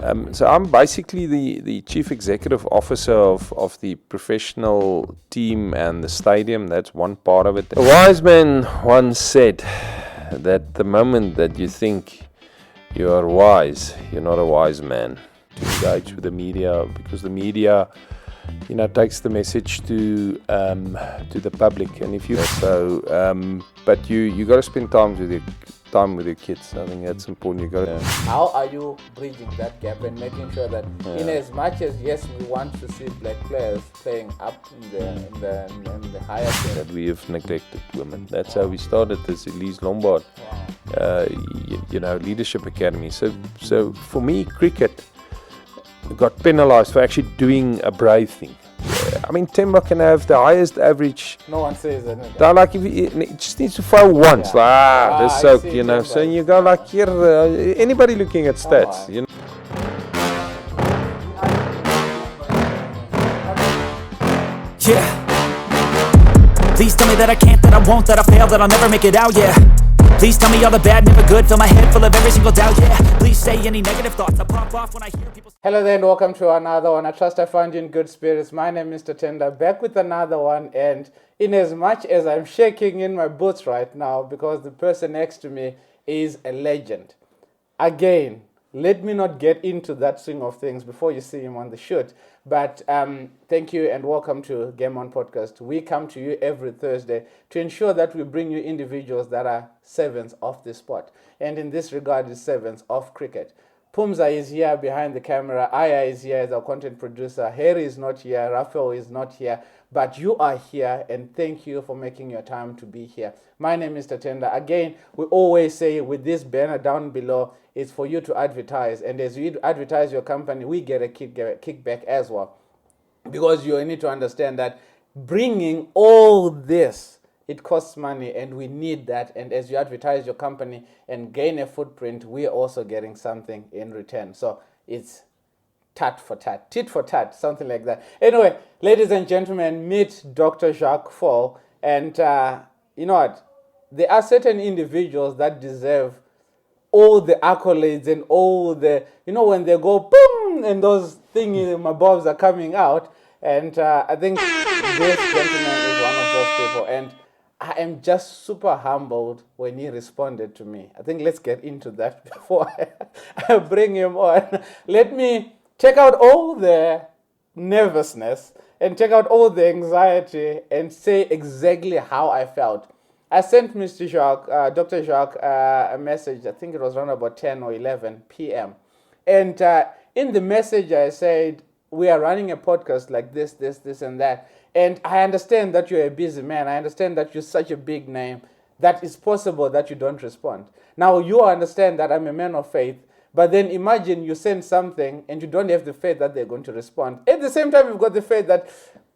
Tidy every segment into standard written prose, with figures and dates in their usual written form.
So I'm basically the chief executive officer of the professional team and the stadium. That's one part of it. A wise man once said that the moment that you think you are wise, you're not a wise man. To engage with the media, because the media, takes the message to the public, and if you but you got to spend time with your kids. I think that's important. You got to. How are you bridging that gap and making sure that, in as much as yes, we want to see black players playing up in the higher team, that we have neglected women. That's how we started this Elise Lombard, leadership academy. So for me, cricket got penalized for actually doing a brave thing. I mean, Temba can have the highest average. No one says that. Like if it just needs to fail once. This soaked, So you go like here. Anybody looking at stats, Yeah. Please tell me that I can't, that I won't, that I fail, that I'll never make it out. Yeah. Please tell me all the bad, never good. Fill my head full of every single doubt. Yeah. Please say any negative thoughts. I pop off when I hear people. Hello there and welcome to another one. I trust I found you in good spirits. My name is Mr. Tender, back with another one. And in as much as I'm shaking in my boots right now because the person next to me is a legend. Again, let me not get into that swing of things before you see him on the shoot. But thank you and welcome to Game On Podcast. We come to you every Thursday to ensure that we bring you individuals that are servants of the sport. And in this regard, is servants of cricket. Pumza is here behind the camera. Aya is here as our content producer. Harry is not here. Raphael is not here. But you are here, and thank you for making your time to be here. My name is Mr. Tender. Again, we always say with this banner down below, it's for you to advertise. And as you advertise your company, we get a kickback as well. Because you need to understand that bringing all this, it costs money, and we need that. And as you advertise your company and gain a footprint, we are also getting something in return. So it's tat for tat, tit for tat, something like that. Anyway, ladies and gentlemen, meet Dr. Jacques Faul. And you know what? There are certain individuals that deserve all the accolades and all the, when they go boom and those things, my bobs are coming out. And I think this gentleman is one of those people. And I am just super humbled when he responded to me. I think let's get into that before I bring him on. Let me take out all the nervousness and take out all the anxiety and say exactly how I felt. I sent Mr. Jacques, Dr. Jacques, a message. I think it was around about 10 or 11 p.m. And in the message, I said, we are running a podcast like this, and that. And I understand that you're a busy man. I understand that you're such a big name that it's possible that you don't respond. Now, you understand that I'm a man of faith, but then imagine you send something and you don't have the faith that they're going to respond. At the same time, you've got the faith that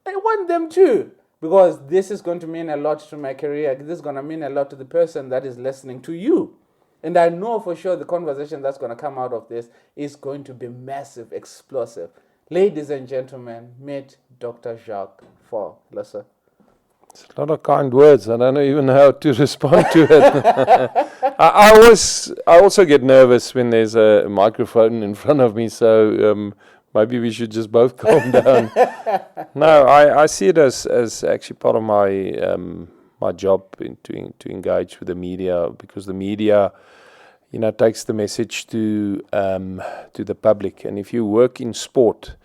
I want them to, because this is going to mean a lot to my career. This is going to mean a lot to the person that is listening to you. And I know for sure the conversation that's going to come out of this is going to be massive, explosive. Ladies and gentlemen, meet Dr. Jacques Faul. Hello, sir. It's a lot of kind words. I don't even know how to respond to it. I also get nervous when there's a microphone in front of me, so maybe we should just both calm down. No, I see it as actually part of my job to engage with the media, because the media takes the message to the public. And if you work in sport,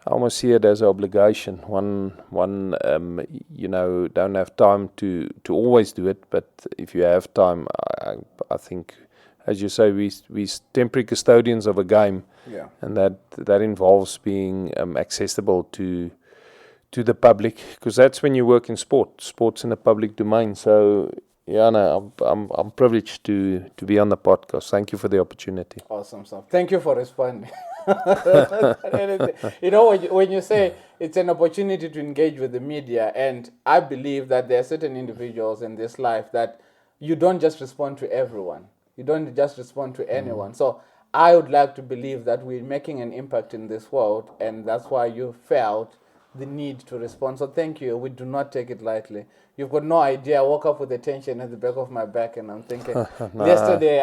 I almost see it as an obligation. One don't have time to always do it, but if you have time, I think, as you say, we temporary custodians of a game, and that involves being accessible to the public, because that's when you work in sports in the public domain. So I'm privileged to be on the podcast. Thank you for the opportunity. Awesome stuff. Thank you for responding. When you say it's an opportunity to engage with the media, and I believe that there are certain individuals in this life that you don't just respond to everyone. You don't just respond to anyone. So I would like to believe that we're making an impact in this world, and that's why you felt the need to respond. So thank you. We do not take it lightly. You've got no idea. I woke up with a tension at the back of my back, and I'm thinking, yesterday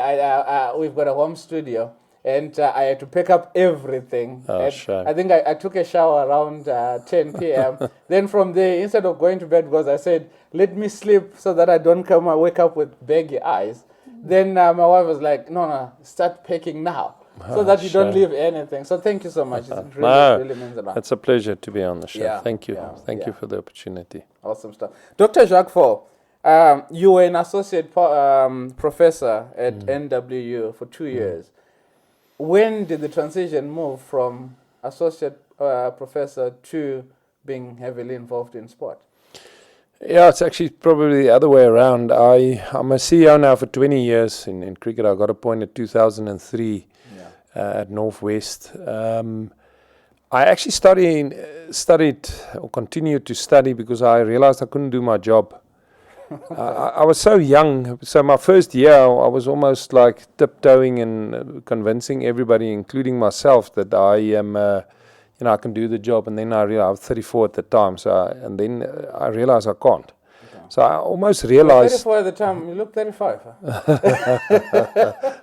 we've got a home studio, and I had to pick up everything. Oh, And shame. I think I took a shower around 10 p.m. Then from there, instead of going to bed, because I said, let me sleep so that I don't wake up with baggy eyes. Then my wife was like, no, start packing now. So that you don't leave anything. So thank you so much. It really means a lot. It's a pleasure to be on the show. Yeah, Thank you. yeah, Thank you yeah. for the opportunity. Awesome stuff. Dr. Jacques Faul, you were an associate professor at NWU for 2 years. When did the transition move from associate professor to being heavily involved in sport? Yeah, it's actually probably the other way around. I'm a CEO now for 20 years in cricket. I got appointed 2003 at Northwest. I actually studied or continued to study because I realized I couldn't do my job. I was so young. So my first year, I was almost like tiptoeing and convincing everybody, including myself, that I am, I can do the job. And then I realized I was 34 at the time. And then I realized I can't. Okay. So I almost realized. 34 at the time. You look 35. Huh?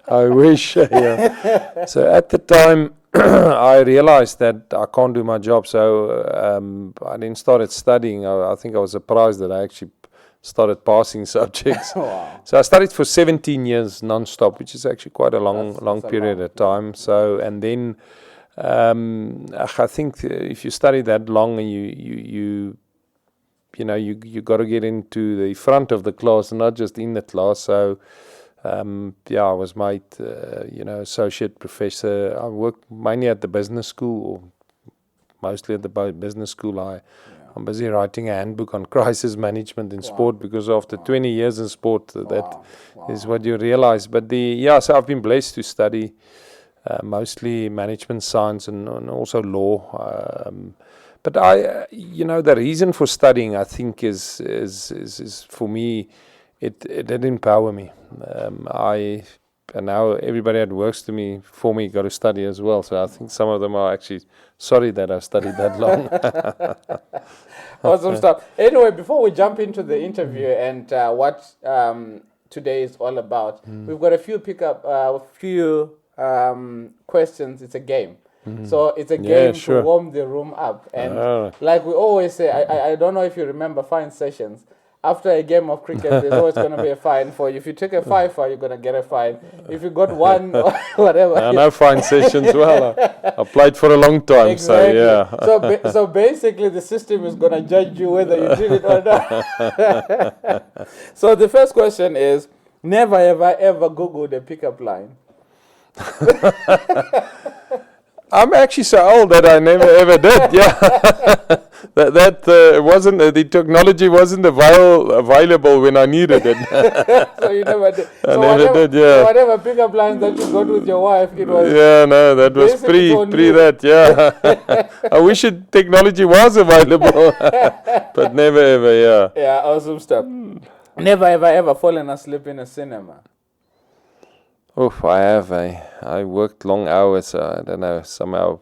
I wish. Yeah. So at the time, I realized that I can't do my job. So I then started studying. I think I was surprised that I actually started passing subjects. Wow. So I studied for 17 years non-stop, which is actually quite a long period of time. So, and then I think if you study that long, and you got to get into the front of the class and not just in the class. So I was made associate professor. I worked mainly at the business school, or mostly at the business school. I'm busy writing a handbook on crisis management in sport, because after 20 years in sport, that is what you realize. But so I've been blessed to study mostly management science and also law. But the reason for studying, I think, is for me, it did empower me. And now everybody that works for me got to study as well. So I think some of them are actually sorry that I studied that long. Awesome stuff. Anyway, before we jump into the interview and what today is all about, we've got a few questions. It's a game. So it's a game to warm the room up. And like we always say, I don't know if you remember fine sessions. After a game of cricket, there's always going to be a fine for you. If you take a fiver, you're going to get a fine. If you got one or whatever. I know fine sessions well. I played for a long time, exactly. So yeah. So basically, the system is going to judge you whether you did it or not. So the first question is, never ever Googled a pickup line. I'm actually so old that I never ever did. Yeah, that wasn't the technology wasn't available when I needed it. So you never did. I never did. Yeah. So whatever pickup lines that you got with your wife, it was. Yeah, no, that was pre that. Yeah, I wish technology was available, but never ever. Yeah. Yeah, awesome stuff. Never ever fallen asleep in a cinema. Oof, I have. I worked long hours. I don't know. Somehow,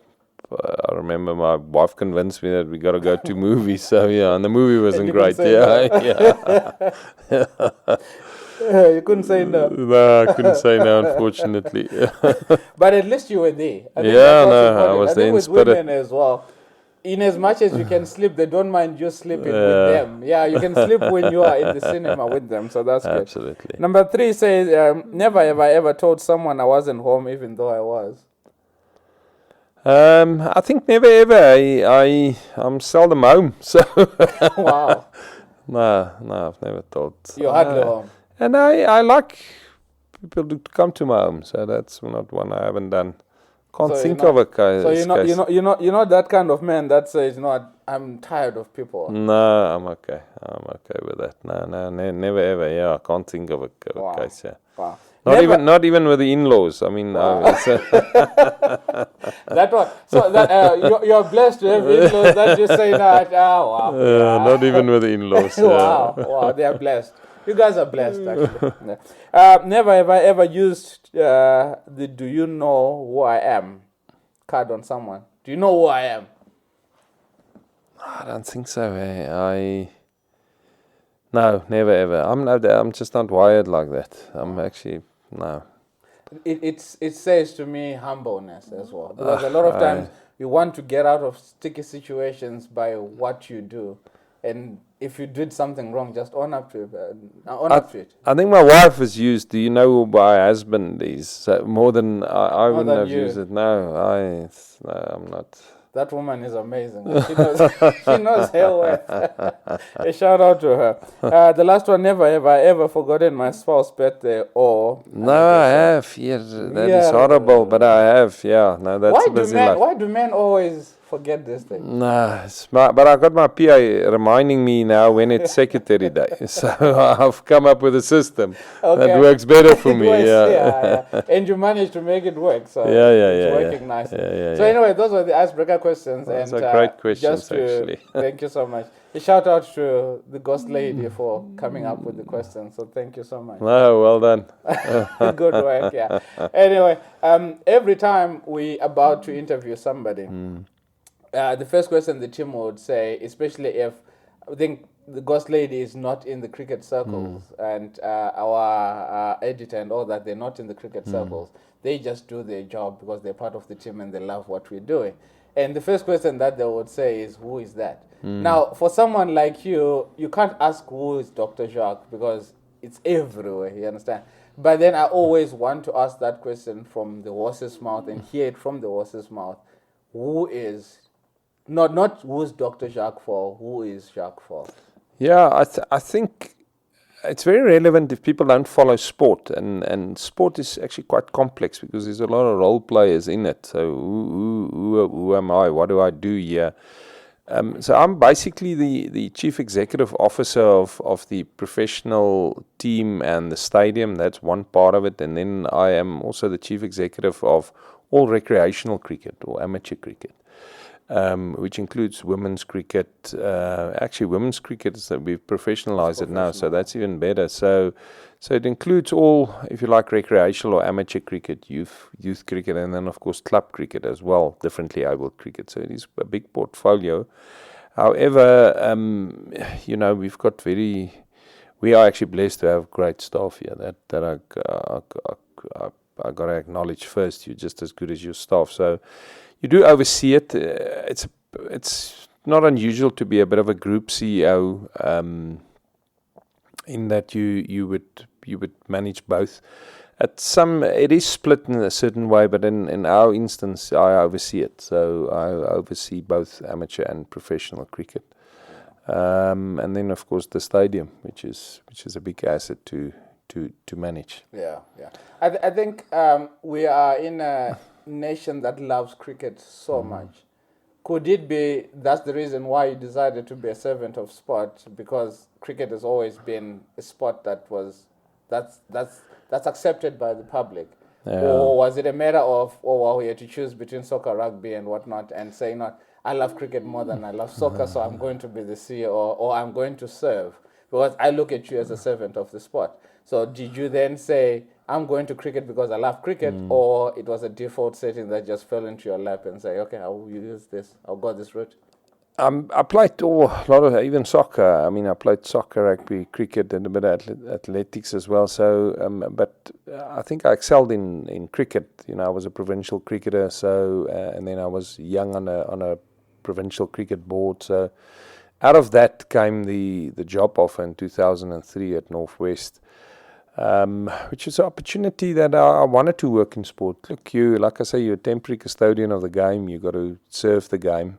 I remember my wife convinced me that we got to go to movies. So yeah, and the movie wasn't great. Yeah. You couldn't say no. No, I couldn't say no, unfortunately. But at least you were there. I was there in with spirit. Women as well. In as much as you can sleep, they don't mind you sleeping with them. Yeah, you can sleep when you are in the cinema with them, so that's good. Absolutely. Number 3 says, never ever told someone I wasn't home even though I was. I think never ever. I'm seldom home, so. Wow. No, I've never told. You're hardly home. And I like people to come to my home, so that's not one I haven't done. Can't think of a case. So you're not that kind of man that says, I'm tired of people. No, I'm okay. I'm okay with that. No, never ever. Yeah, I can't think of a case. Yeah. Wow. Not even with the in-laws. I mean, that one. So that you're blessed to have in-laws that you say that. Wow. Not even with the in-laws. Wow, they are blessed. You guys are blessed, actually. Never ever used the "Do you know who I am" card on someone. Do you know who I am? I don't think so. No, never ever. I'm just not wired like that. I'm actually no. it says to me humbleness as well, because a lot of times you want to get out of sticky situations by what you do, and if you did something wrong, just own up to it. I think my wife has used, do you know who my husband is? More than I More wouldn't than have you. used it. No, I'm not. That woman is amazing. She knows, she knows her worth. A shout out to her. The last one, never have I ever forgotten my spouse's birthday or... No, I have. Yeah, that is Yeah. horrible, but I have. Yeah, no, that's a busy life. Why do men always forget this thing? Nah, but I got my PA reminding me now when it's Secretary Day. So I've come up with a system that works better for It me. works, Yeah. And you managed to make it work. So Yeah, it's working nicely. So anyway, those were the icebreaker questions. Those and are great questions, just to, actually. Thank you so much. A shout out to the ghost lady for coming up with the questions. So thank you so much. No, well done. Good work, yeah. Anyway, every time we about to interview somebody, the first question the team would say, especially if I think the ghost lady is not in the cricket circles and our editor and all that, they're not in the cricket circles. They just do their job because they're part of the team and they love what we're doing. And the first question that they would say is, who is that? Now, for someone like you, you can't ask who is Dr. Jacques because it's everywhere, you understand? But then I always want to ask that question from the horse's mouth and hear it from the horse's mouth. Who is, not who's Dr. Jacques Faul, who is Jacques Faul? Yeah, I think it's very relevant if people don't follow sport, and sport is actually quite complex because there's a lot of role players in it. So who am I? What do I do here? So I'm basically the chief executive officer of the professional team and the stadium. That's one part of it, and then I am also the chief executive of all recreational cricket or amateur cricket. Which includes women's cricket. Actually, women's cricket, we've professionalized it now, so that's even better. So it includes all, if you like, recreational or amateur cricket, youth cricket, and then, of course, club cricket as well, differently abled cricket. So it is a big portfolio. However, we've got we are actually blessed to have great staff here. That I got to acknowledge first. You're just as good as your staff. So you do oversee it. It's not unusual to be a bit of a group CEO, in that you would manage both. It is split in a certain way, but in our instance, I oversee it. So I oversee both amateur and professional cricket, and then of course the stadium, which is a big asset to manage. Yeah. I think we are in a nation that loves cricket so much. Could it be that's the reason why you decided to be a servant of sport, because cricket has always been a sport that's accepted by the public? Or was it a matter of, we had to choose between soccer, rugby and whatnot, and saying, no, I love cricket more than I love soccer, so I'm going to be the CEO or I'm going to serve, because I look at you as a servant of the sport. So did you then say, I'm going to cricket because I love cricket, or it was a default setting that just fell into your lap and say, okay, I will use this, I'll go this route? I played a lot of even soccer. I mean, I played soccer, rugby, cricket, and a bit of athletics as well. So, but I think I excelled in cricket. I was a provincial cricketer. So, and then I was young on a provincial cricket board. So, out of that came the job offer in 2003 at Northwest. Which is an opportunity that I wanted to work in sport. Look, like I say, you're a temporary custodian of the game. You got to serve the game.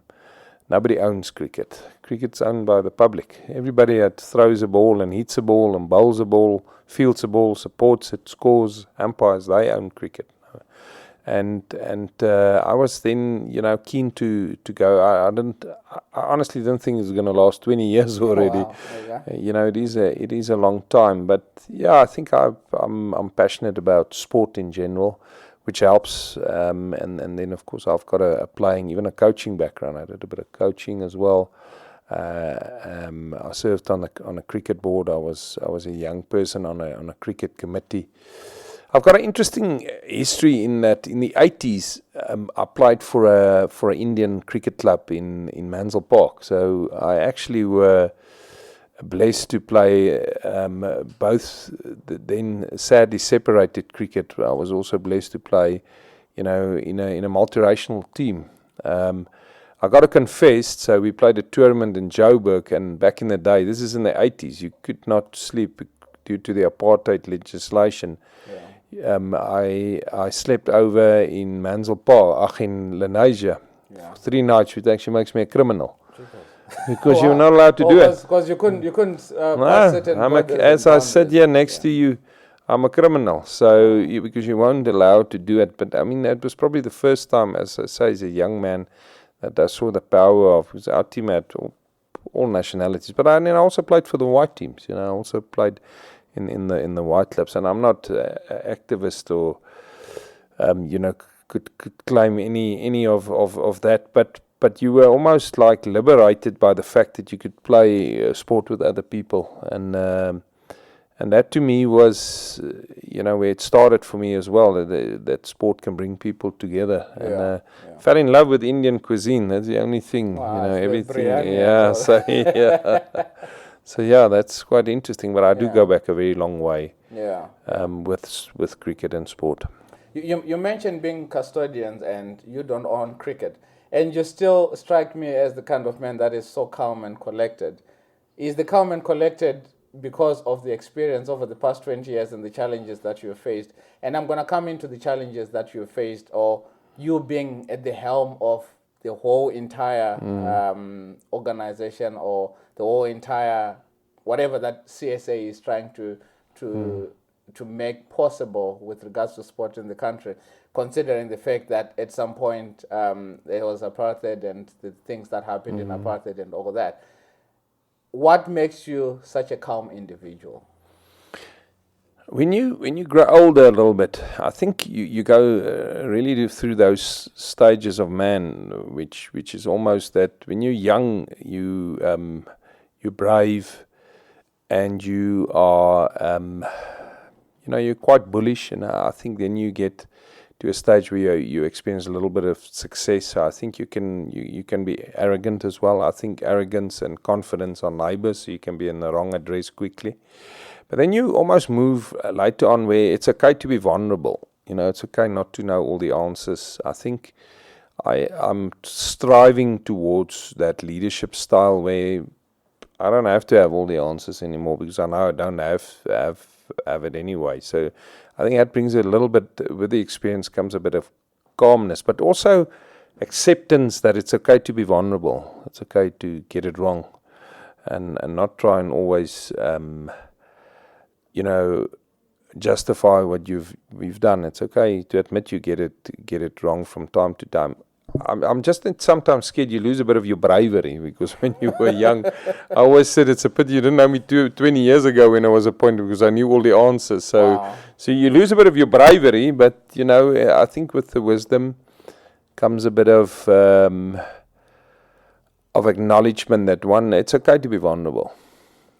Nobody owns cricket. Cricket's owned by the public. Everybody that throws a ball and hits a ball and bowls a ball, fields a ball, supports it, scores, umpires, they own cricket. And I was then, keen to go. I honestly didn't think it was going to last 20 years already. Oh, wow. It is a long time. But yeah, I think I'm passionate about sport in general, which helps. And then of course I've got a playing, even a coaching background. I did a bit of coaching as well. I served on a cricket board. I was a young person on a cricket committee. I've got an interesting history in that in the 80s, I played for an Indian cricket club in Mansell Park. So I actually were blessed to play both then sadly separated cricket. I was also blessed to play, in a multiracial team. I got to confess, so we played a tournament in Joburg, and back in the day, this is in the 80s, you could not sleep due to the apartheid legislation. I slept over in Mansell in Lenasia. Yeah. 3 nights, which actually makes me a criminal. Because you're not allowed to do it. Because you couldn't pass certain borders. As I sit here next to you, I'm a criminal. So because you weren't allowed to do it. But I mean, that was probably the first time, as I say, as a young man, that I saw the power of, because our team had all nationalities. But I also played for the white teams. I also played in the white clubs. And I'm not an activist or could claim any of that. But you were almost like liberated by the fact that you could play sport with other people, and that to me was, where it started for me as well. That sport can bring people together, and fell in love with Indian cuisine. That's the only thing, everything. Biryani, So that's quite interesting. But I do go back a very long way. With cricket and sport. You mentioned being custodians, and you don't own cricket. And you still strike me as the kind of man that is so calm and collected. Is the calm and collected because of the experience over the past 20 years and the challenges that you have faced? And I'm going to come into the challenges that you have faced, or you being at the helm of the whole entire organization, or the whole entire whatever that CSA is trying to make possible with regards to sport in the country, considering the fact that at some point there was apartheid and the things that happened in apartheid and all that. What makes you such a calm individual? When you grow older a little bit, I think you go really through those stages of man, which is almost that when you're young, you're brave, and you are you're quite bullish, and I think then you get to a stage where you experience a little bit of success. So I think you can be arrogant as well. I think arrogance and confidence are neighbors, so you can be in the wrong address quickly. But then you almost move later on where it's okay to be vulnerable. It's okay not to know all the answers. I think I'm striving towards that leadership style where I don't have to have all the answers anymore, because I know I don't have it anyway. So I think that brings a little bit, with the experience comes a bit of calmness, but also acceptance that it's okay to be vulnerable. It's okay to get it wrong, and not try and always justify what we've done. It's okay to admit you get it wrong from time to time. I'm just sometimes scared you lose a bit of your bravery, because when you were young, I always said it's a pity you didn't know me 20 years ago when I was appointed, because I knew all the answers. So you lose a bit of your bravery, but I think with the wisdom comes a bit of acknowledgement that it's okay to be vulnerable.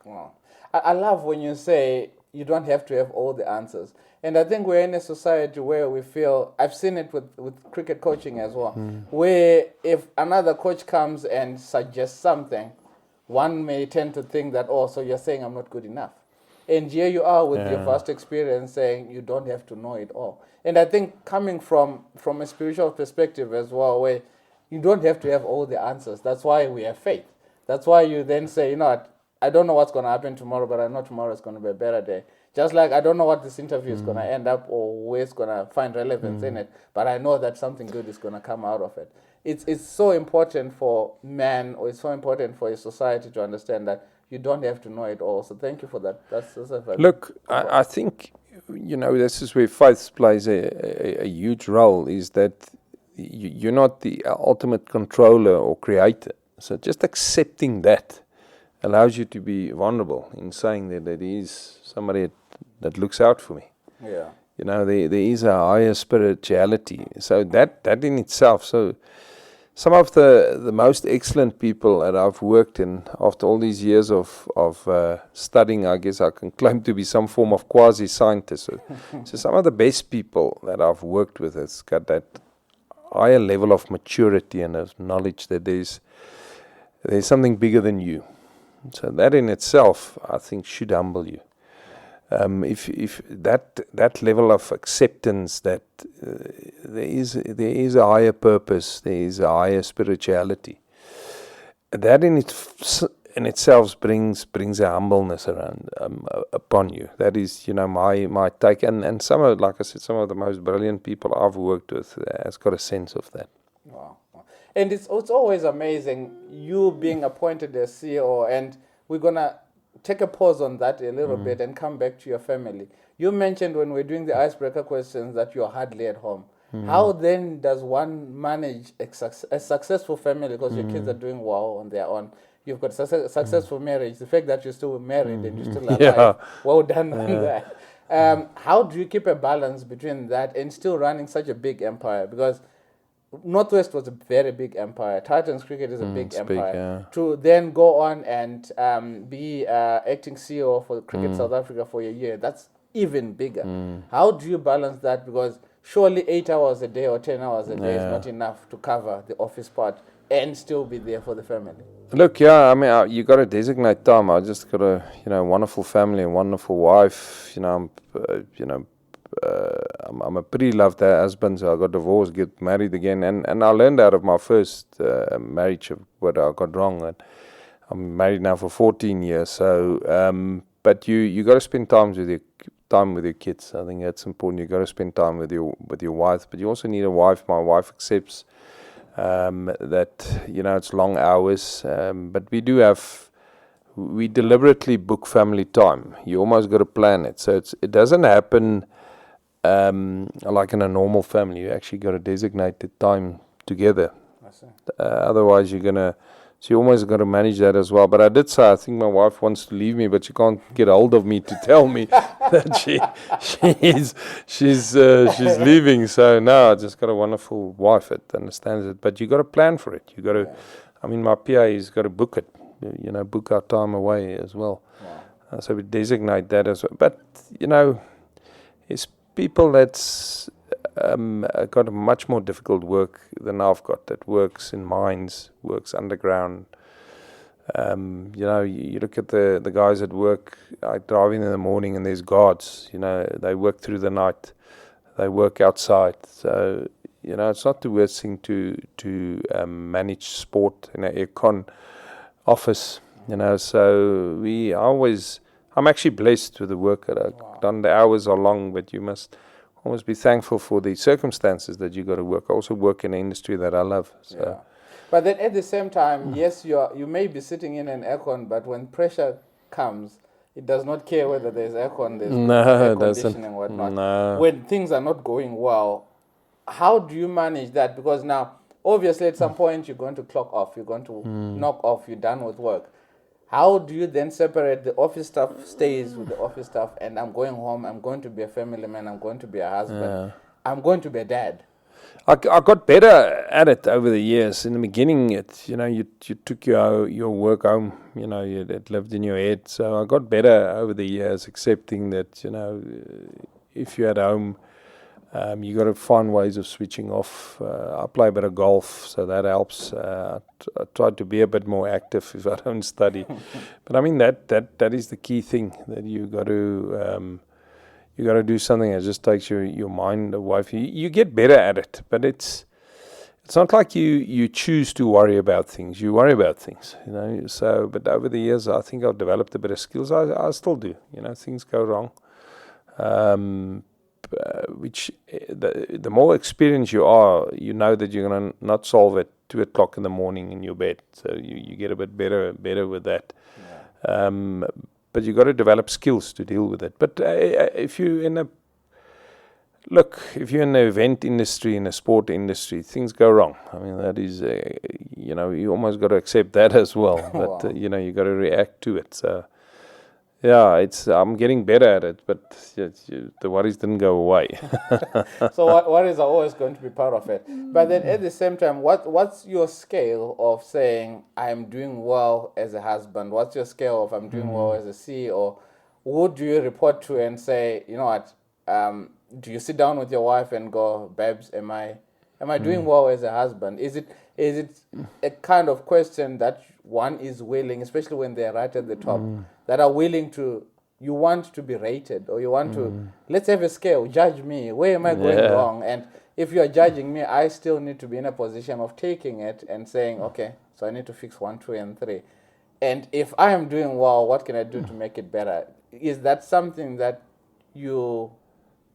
Wow. I love when you say you don't have to have all the answers. And I think we're in a society where we feel, I've seen it with cricket coaching as well, where if another coach comes and suggests something, one may tend to think that, so you're saying I'm not good enough. And here you are with your vast experience saying you don't have to know it all. And I think coming from a spiritual perspective as well, where you don't have to have all the answers. That's why we have faith. That's why you then say, I don't know what's going to happen tomorrow, but I know tomorrow is going to be a better day. Just like I don't know what this interview is going to end up, or where it's going to find relevance in it, but I know that something good is going to come out of it. It's so important for man, or it's so important for a society to understand that you don't have to know it all. So thank you for that. That's a very Look, I think, this is where faith plays a huge role, is that you're not the ultimate controller or creator. So just accepting that allows you to be vulnerable in saying that there is somebody that looks out for me. Yeah. There is a higher spirituality. So that in itself. So some of the most excellent people that I've worked in after all these years of studying, I guess I can claim to be some form of quasi-scientist. So some of the best people that I've worked with has got that higher level of maturity and of knowledge that there's something bigger than you. So that in itself, I think, should humble you. If that level of acceptance that there is a higher purpose, there is a higher spirituality, that in itself brings a humbleness around upon you. That is, my take, and some of, like I said, some of the most brilliant people I've worked with has got a sense of that. Wow. And it's always amazing you being appointed as CEO, and we're gonna take a pause on that a little bit and come back to your family. You mentioned when we're doing the icebreaker questions that you're hardly at home. How then does one manage a successful family, because your kids are doing well on their own? You've got successful marriage. The fact that you're still married and you're still alive, well done on that. How do you keep a balance between that and still running such a big empire? Because Northwest was a very big empire. Titans Cricket is a big empire. To then go on and be acting CEO for Cricket South Africa for a year, that's even bigger. How do you balance that? Because surely 8 hours a day or 10 hours a day is not enough to cover the office part and still be there for the family. Look, I mean, you got to designate time. I just got a wonderful family, a wonderful wife. I'm a pretty loved husband, so I got divorced, get married again, and I learned out of my first marriage of what I got wrong. And I'm married now for 14 years. So, but you got to spend time with your kids. I think that's important. You got to spend time with your wife, but you also need a wife. My wife accepts that it's long hours, but we deliberately book family time. You almost got to plan it, so it doesn't happen like in a normal family. You actually got to designate the time together. I see. Otherwise, so you almost got to manage that as well. But I did say I think my wife wants to leave me, but she can't get hold of me to tell me that she's leaving. So now I just got a wonderful wife that understands it. But you got to plan for it. You got to. I mean, my PA's got to book it. Book our time away as well. So we designate that as well. But it's people that's got a much more difficult work than I've got, that works in mines, works underground. You look at the guys that work, I drive in the morning and there's guards, they work through the night, they work outside. So, it's not the worst thing to manage sport in an aircon office, so I'm actually blessed with the work that I've done. The hours are long, but you must always be thankful for the circumstances that you got to work. I also work in an industry that I love. So. Yeah. But then at the same time, yes, you may be sitting in an aircon, but when pressure comes, it does not care whether there's aircon, there's air conditioning and whatnot. No. When things are not going well, how do you manage that? Because now, obviously, at some point, you're going to clock off, you're going to knock off, you're done with work. How do you then separate the office stuff stays with the office stuff, and I'm going home, I'm going to be a family man, I'm going to be a husband, I'm going to be a dad? I got better at it over the years. In the beginning, you took your work home, it lived in your head. So I got better over the years, accepting that, if you're at home, you got to find ways of switching off. I play a bit of golf, so that helps. I try to be a bit more active if I don't study. But I mean that is the key thing, that you got to do something that just takes your mind away. You get better at it, but it's not like you choose to worry about things. You worry about things, So, but over the years, I think I've developed a bit of skills. I still do. Things go wrong. Which the more experienced you are, you know that you're going to not solve at 2 o'clock in the morning in your bed. So you get a bit better with that. But you got to develop skills to deal with it. But if you're in the event industry, in the sport industry, things go wrong. I mean, that is, you almost got to accept that as well. But you got to react to it. So. Yeah, I'm getting better at it, but the worries didn't go away. So worries are always going to be part of it. But then at the same time, what's your scale of saying I'm doing well as a husband? What's your scale of I'm doing well as a CEO? Who do you report to and say, do you sit down with your wife and go, babes, am I Am I doing well as a husband? Is it a kind of question that one is willing, especially when they're right at the top, that are willing to, you want to be rated, or you want to, let's have a scale, judge me, where am I going wrong? And if you are judging me, I still need to be in a position of taking it and saying, okay, so I need to fix 1, 2, and 3. And if I am doing well, what can I do to make it better? Is that something that you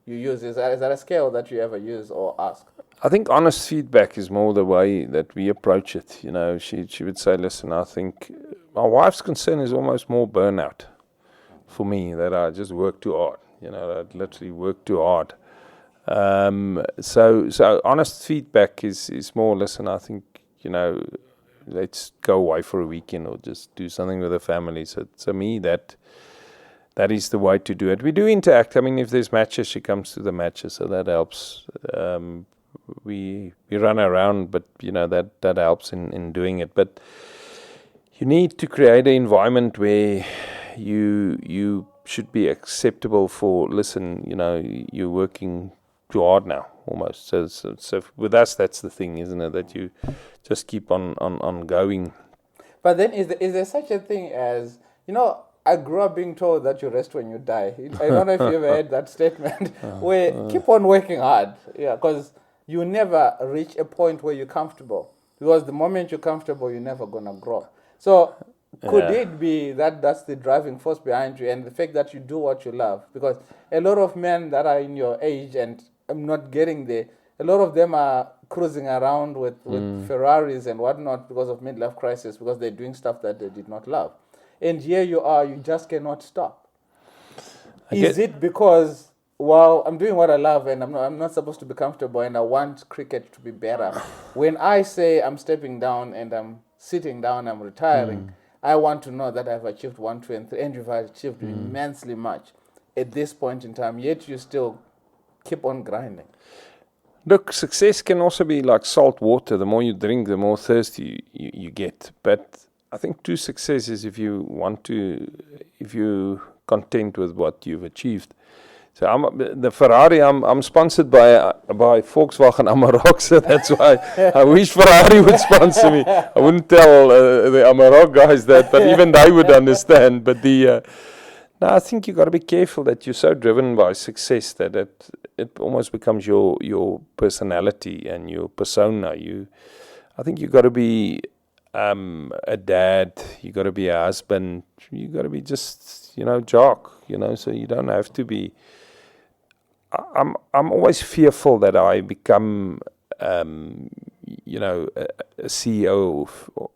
use? Is that a scale that you ever use or ask? I think honest feedback is more the way that we approach it. You know, she would say, listen, I think my wife's concern is almost more burnout for me, that I just work too hard. You know, I literally work too hard. So honest feedback is more, listen, I think, you know, let's go away for a weekend or just do something with the family. So to me, that is the way to do it. We do interact. I mean, if there's matches, she comes to the matches, so that helps. We run around, but you know that helps in doing it. But you need to create an environment where you should be acceptable for, listen, you know, you're working too hard now, almost. So with us, that's the thing, isn't it? That you just keep on going. But then is there such a thing as, you know, I grew up being told that you rest when you die. I don't know if you ever heard that statement, where keep on working hard. Yeah, because you never reach a point where you're comfortable. Because the moment you're comfortable, you're never going to grow. So could it be that that's the driving force behind you, and the fact that you do what you love? Because a lot of men that are in your age, and I'm not getting there, a lot of them are cruising around with Ferraris and whatnot because of midlife crisis, because they're doing stuff that they did not love. And here you are, you just cannot stop. Is it because, well, I'm doing what I love and I'm not supposed to be comfortable and I want cricket to be better? When I say I'm stepping down and I'm sitting down, I'm retiring, I want to know that I've achieved 1, 2, and 3, and you've achieved immensely much at this point in time, yet you still keep on grinding. Look, success can also be like salt water. The more you drink, the more thirsty you get. But I think true success is if you're content with what you've achieved. So the Ferrari, I'm sponsored by Volkswagen Amarok, so that's why I wish Ferrari would sponsor me. I wouldn't tell the Amarok guys that, but even they would understand. But no, I think you got to be careful that you're so driven by success that it almost becomes your personality and your persona. I think you got to be a dad, you got to be a husband, you got to be just, you know, Jacques, you know, so you don't have to be. I'm always fearful that I become, you know, a CEO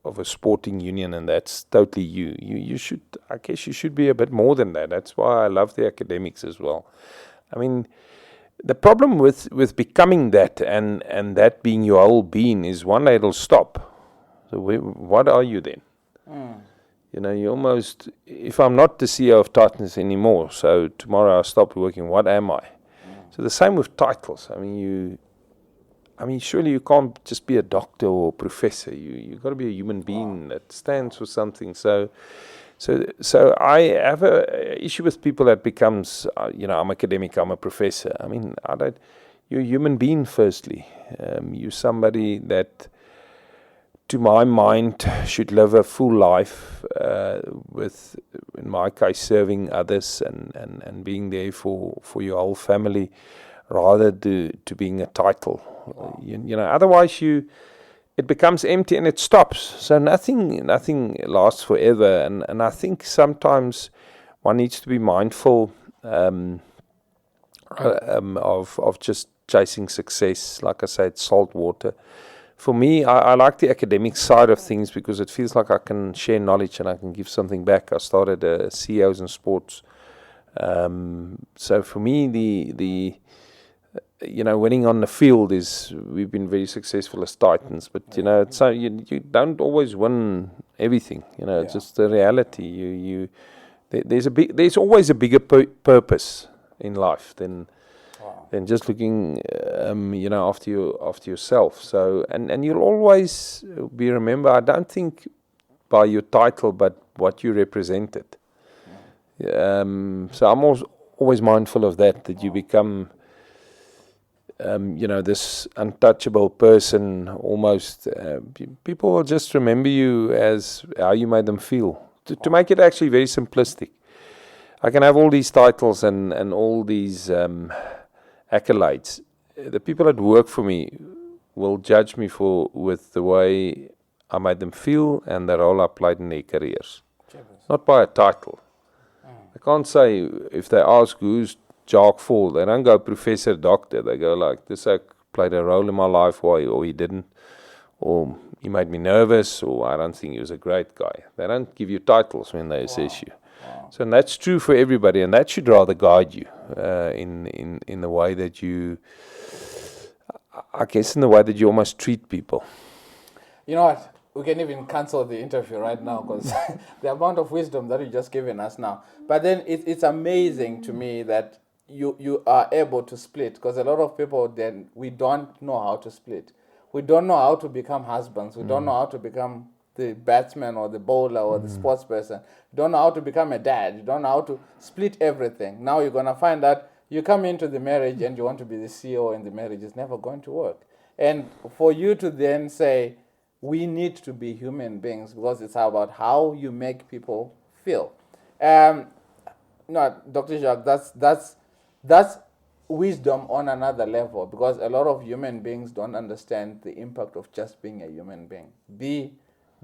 of a sporting union, and that's totally you. You should, I guess, you should be a bit more than that. That's why I love the academics as well. I mean, the problem with becoming that and that being your whole being is one day it'll stop. So what are you then? You know, you almost, if I'm not the CEO of Titans anymore, so tomorrow I stop working, what am I? So the same with titles. I mean, surely you can't just be a doctor or professor. You got to be a human being that stands for something. So I have a issue with people that becomes, you know, I'm academic, I'm a professor. I mean, you're a human being firstly. You're somebody that, to my mind, should live a full life with, in my case, serving others and being there for your whole family, rather to being a title. Wow. You know, otherwise it becomes empty and it stops. So nothing lasts forever. And I think sometimes one needs to be mindful of just chasing success. Like I said, salt water. For me, I like the academic side of things because it feels like I can share knowledge and I can give something back. I started CEOs in sports. So for me, the you know, winning on the field we've been very successful as Titans, but you know, so you don't always win everything. You know, it's just the reality. There's always a bigger purpose in life than just looking, you know, after yourself. So, and you'll always be remembered, I don't think by your title, but what you represented. So I'm always mindful of that you become, this untouchable person almost, people will just remember you as how you made them feel. To make it actually very simplistic, I can have all these titles and all these accolades. The people that work for me will judge me with the way I made them feel and the role I played in their careers. Not by a title. I can't say, if they ask who's Jacques Faul, they don't go professor, doctor. They go like, this I played a role in my life, or he didn't, or he made me nervous, or I don't think he was a great guy. They don't give you titles when they assess you. So and that's true for everybody, and that should rather guide you in the way that you, I guess, in the way that you almost treat people. You know what? We can even cancel the interview right now because the amount of wisdom that you've just given us now. But then it's amazing to me that you are able to split, because a lot of people, then we don't know how to split. We don't know how to become husbands. We don't know how to become the batsman or the bowler or the sports person. You don't know how to become a dad. You don't know how to split everything. Now you're going to find that you come into the marriage and you want to be the CEO in the marriage. It's never going to work. And for you to then say, we need to be human beings, because it's about how you make people feel. No, Dr. Jacques, that's wisdom on another level, because a lot of human beings don't understand the impact of just being a human being.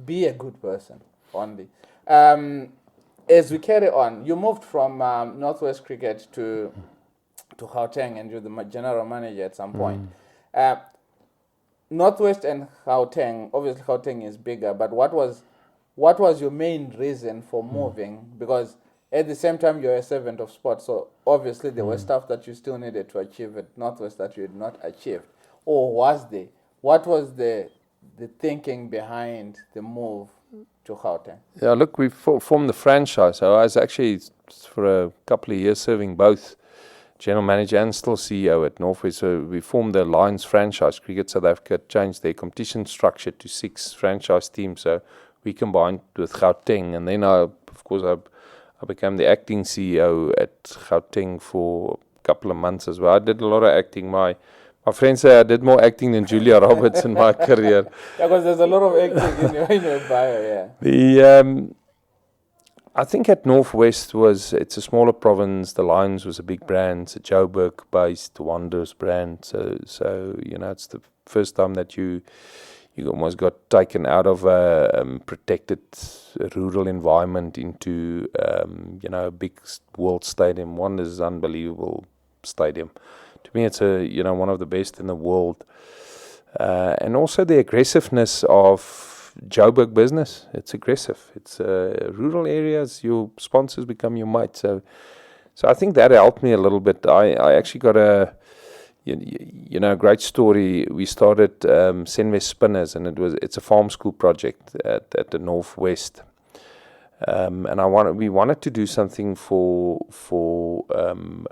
Be a good person only. As we carry on, you moved from Northwest Cricket to Gauteng, and you're the general manager at some point. Northwest and Gauteng, obviously Gauteng is bigger, but what was your main reason for moving? Because at the same time, you're a servant of sport, so obviously there was stuff that you still needed to achieve at Northwest that you had not achieved. Or was there? What was the thinking behind the move to Gauteng? Yeah, look, we formed the franchise. So I was actually, for a couple of years, serving both general manager and still CEO at Northwest. So we formed the Lions franchise. Cricket South Africa changed their competition structure to 6 franchise teams. So we combined with Gauteng. And then, I became the acting CEO at Gauteng for a couple of months as well. I did a lot of acting. My friends say I did more acting than Julia Roberts in my career. Yeah, because there's a lot of acting in your bio, yeah. I think at Northwest it's a smaller province. The Lions was a big brand. It's a Joburg-based Wanderers brand. So it's the first time that you almost got taken out of a protected rural environment into a big world stadium. Wanderers is an unbelievable stadium. To me, it's one of the best in the world. And also the aggressiveness of Joburg business. It's aggressive. It's rural areas. Your sponsors become your mates. So I think that helped me a little bit. I actually got a great story. We started Senwes Spinners, and it's a farm school project at the Northwest. And we wanted to do something for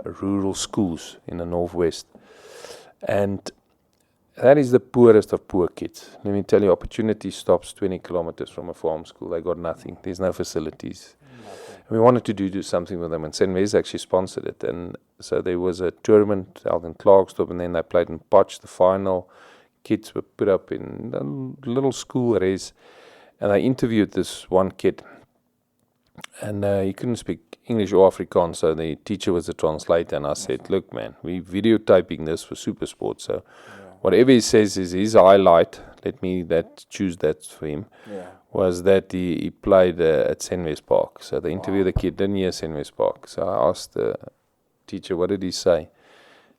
rural schools in the Northwest, and that is the poorest of poor kids. Let me tell you, Opportunity stops 20 kilometers from a farm school. They got nothing. There's no facilities. We wanted to do something with them, and Senwes actually sponsored it. And so there was a tournament held in Klerksdorp, and then they played in Potch, the final. Kids were put up in a little school race, and I interviewed this one kid. And he couldn't speak English or Afrikaans, so the teacher was the translator. And I said, look, man, we're videotaping this for Supersport, so whatever he says is his highlight. Let me choose that for him. Yeah. Was that he played at Senwes Park. So the interview, the kid didn't hear Senwes Park. So I asked the teacher, what did he say?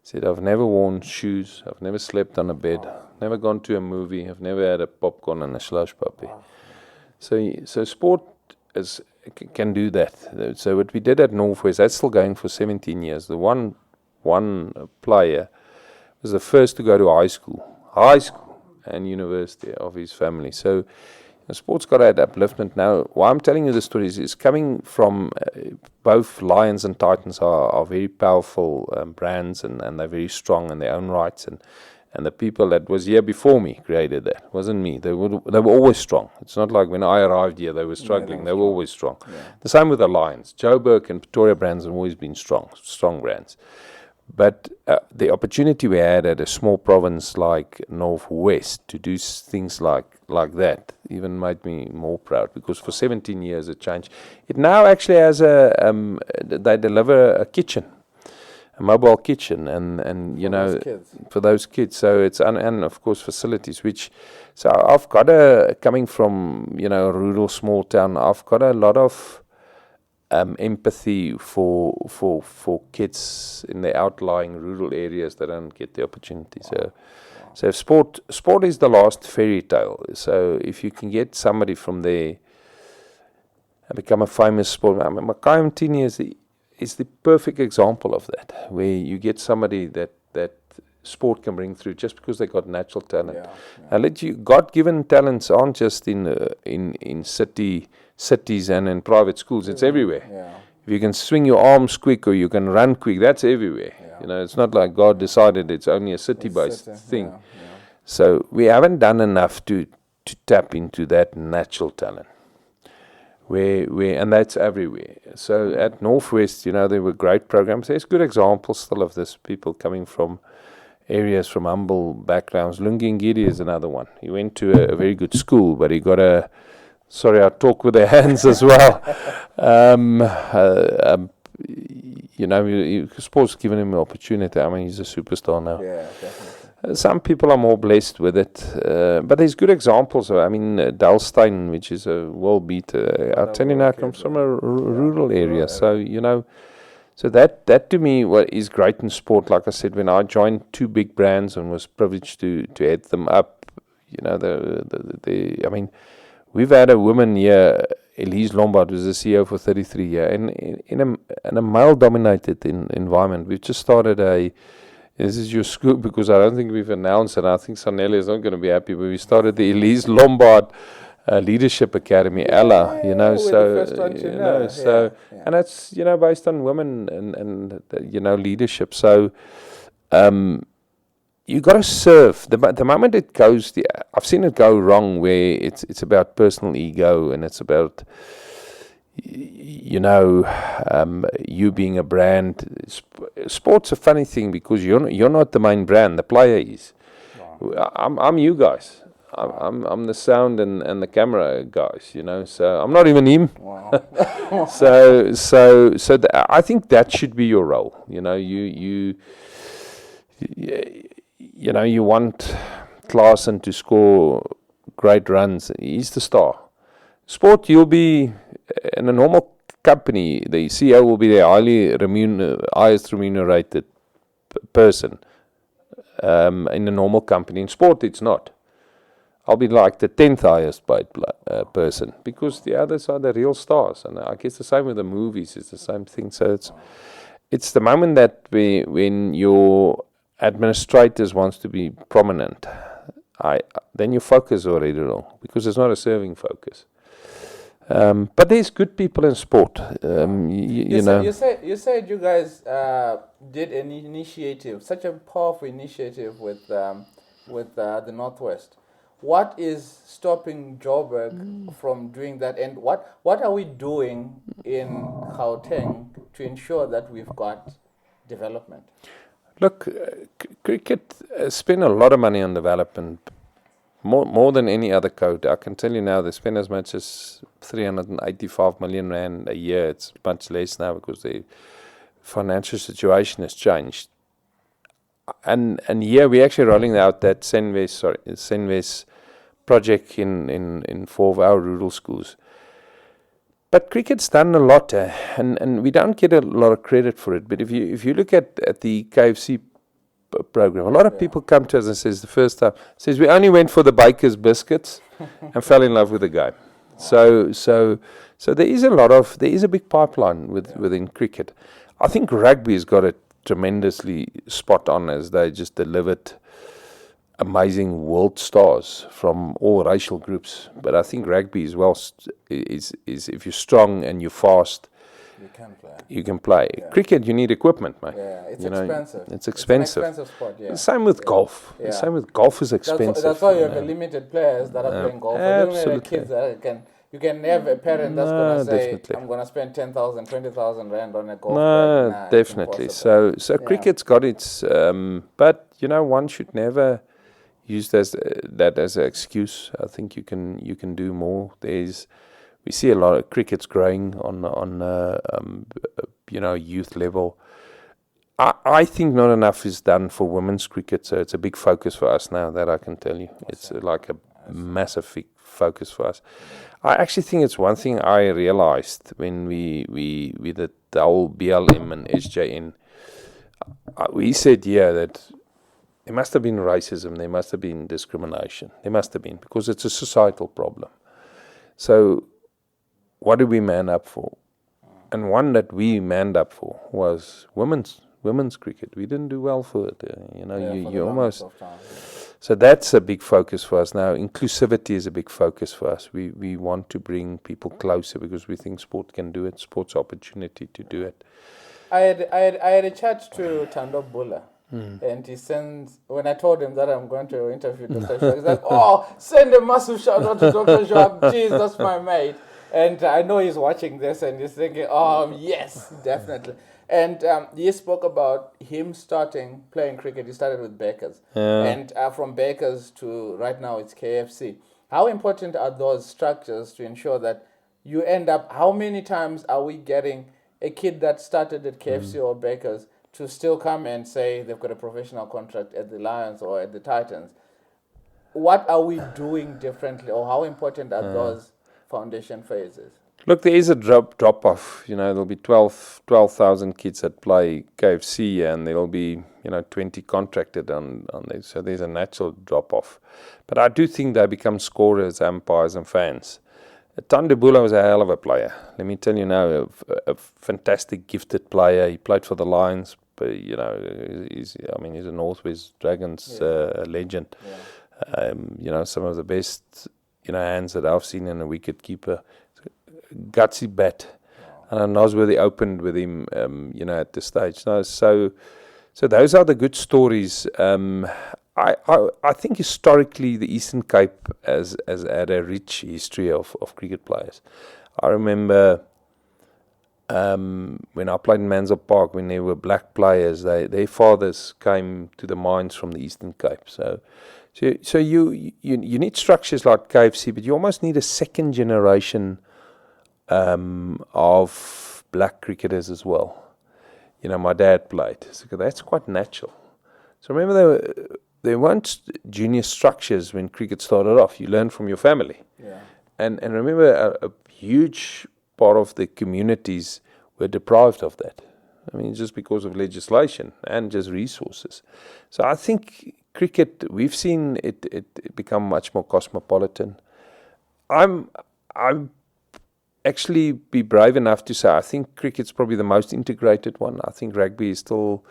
He said, I've never worn shoes. I've never slept on a bed. Never gone to a movie. I've never had a popcorn and a slush puppy. So sport can do that. So what we did at Northwest, that's still going for 17 years. The one player was the first to go to high school and university of his family. So sports got that upliftment now. Why I'm telling you the story is coming from both Lions and Titans are very powerful brands, and they're very strong in their own rights. And the people that was here before me created that. It wasn't me. They were always strong. It's not like when I arrived here they were struggling. They were always strong. Yeah. The same with the Lions. Joburg and Pretoria brands have always been strong brands. But the opportunity we had at a small province like Northwest to do things like that even made me more proud, because for 17 years it changed. It now actually has they deliver a kitchen, a mobile kitchen, and you know, for those kids. So it's and of course facilities. So I've got coming from, you know, a rural small town, I've got a lot of empathy for kids in the outlying rural areas that don't get the opportunity. So sport is the last fairy tale. So if you can get somebody from there and become a famous sport, I mean, Makai Mtini is the perfect example of that, where you get somebody that sport can bring through just because they got natural talent. And God-given talents aren't just in cities and in private schools. It's everywhere. If you can swing your arms quick or you can run quick, that's everywhere. You know, it's not like God decided it's only a city-based thing. So we haven't done enough to tap into that natural talent. And that's everywhere. So at Northwest, you know, there were great programs. There's good examples still of this, people coming from areas from humble backgrounds. Lungi Ngidi is another one. He went to a very good school, but he got I talk with the hands as well. You know, sports given him an opportunity. I mean, he's a superstar now. Yeah, definitely. Some people are more blessed with it, but there's good examples. I mean, Dalstein, which is a world beater. I'll tell you now, comes from a rural area. So, you know, so that to me is great in sport. Like I said, when I joined two big brands and was privileged to head them up, you know, I mean, we've had a woman here, Elise Lombard, was the CEO for 33 years, and in a male-dominated environment. We've just started this is your scoop, because I don't think we've announced it. I think Sanelli is not going to be happy, but we started the Elise Lombard Leadership Academy, Ella, you know, and that's, you know, based on women and you know, leadership. So you got to serve. The moment it goes, I've seen it go wrong, where it's about personal ego, and it's about, you know, you being a brand. Sport's a funny thing, because you're not the main brand. The player is. Wow. I'm you guys. I'm the sound and the camera guys, you know. So I'm not even him. Wow. I think that should be your role. You know, you know, you want Klaasen to score great runs. He's the star. Sport, you'll be in a normal company. The CEO will be the highest remunerated person in a normal company. In sport, it's not. I'll be like the 10th highest paid person, because the others are the real stars. And I guess the same with the movies. It's the same thing. So it's the moment that when your administrators wants to be prominent, then your focus already wrong, because it's not a serving focus. But there's good people in sport. You know. You said you guys did an initiative, such a powerful initiative with the Northwest. What is stopping Joburg from doing that, and what are we doing in Gauteng to ensure that we've got development? Look, cricket spend a lot of money on development, more than any other code. I can tell you now, they spend as much as 385 million rand a year. It's much less now, because the financial situation has changed. And here we're actually rolling out that Senves project in 4 of our rural schools. But cricket's done a lot, and we don't get a lot of credit for it. But if you look at the KFC program, a lot of people come to us and says the first time, says we only went for the baker's biscuits and fell in love with the game. So there is a big pipeline within cricket. I think rugby's got it tremendously spot on, as they just delivered amazing world stars from all racial groups. But I think rugby as well is if you're strong and you're fast, you can play. Yeah. Cricket, you need equipment, mate. Yeah, it's expensive. It's expensive. It's an expensive sport, yeah. Same with golf. Same with golf is expensive. That's why you have limited players that are playing golf. Absolutely. Kids that You can have a parent that's going to say, definitely. I'm going to spend 10,000, 20,000 rand on a golf No, bag. Nah, it's definitely. impossible. So cricket's got its, but one should never use that as an excuse. I think you can do more. We see a lot of crickets growing on youth level. I think not enough is done for women's cricket, so it's a big focus for us now, that I can tell you. It's like a massive focus for us. I actually think it's one thing I realized when we did the whole BLM and SJN. We said, that there must have been racism, there must have been discrimination, there must have been, because it's a societal problem. So what did we man up for? And one that we manned up for was women's cricket. We didn't do well for it. You almost. So that's a big focus for us now. Inclusivity is a big focus for us. We want to bring people closer because we think sport can do it. Sport's opportunity to do it. I had a chat to Thando Bula. And he sends, when I told him that I'm going to interview Dr. Jacques, he's like, send a massive shout out to Dr. Jacques. Jeez, that's my mate. And I know he's watching this and he's thinking, yes, definitely. And he spoke about him starting playing cricket. He started with Bakers. And from Bakers to right now it's KFC. How important are those structures to ensure that you end up, how many times are we getting a kid that started at KFC or Bakers to still come and say they've got a professional contract at the Lions or at the Titans? What are we doing differently, or how important are those foundation phases? Look, there is a drop off. There'll be 12,000 kids that play KFC, and there'll be 20 contracted on there. So there's a natural drop off. But I do think they become scorers, umpires, and fans. Thando Bula was a hell of a player. Let me tell you now, a fantastic, gifted player. He played for the Lions, but he's a Noordwes Dragons legend. Some of the best hands that I've seen in a wicket keeper. Gutsy bat. And Nosworthy opened with him, at the stage. So those are the good stories. I think historically the Eastern Cape has had a rich history of cricket players. I remember when I played in Mansell Park, when there were black players, their fathers came to the mines from the Eastern Cape. So you need structures like KFC, but you almost need a second generation of black cricketers as well. My dad played, so that's quite natural. So remember, there weren't junior structures when cricket started off. You learned from your family. And remember, a huge part of the communities were deprived of that. Just because of legislation and just resources. So I think cricket, we've seen it become much more cosmopolitan. I'm actually be brave enough to say I think cricket's probably the most integrated one. I think rugby is still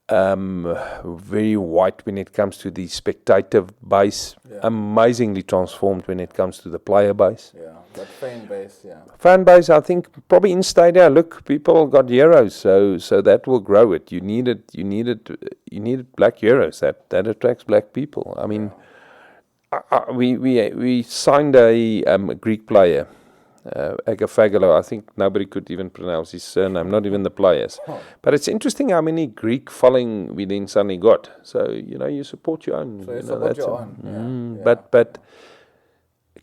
very white when it comes to the spectator base, amazingly transformed when it comes to the player base. That fan base, Fan base, I think probably in Stadia, look, people got heroes, so that will grow it. You needed black heroes. That attracts black people. We signed a Greek player, Agafagalo. I think nobody could even pronounce his surname, not even the players. But it's interesting how many Greek following we then suddenly got. So, you support your own. So you support your own. But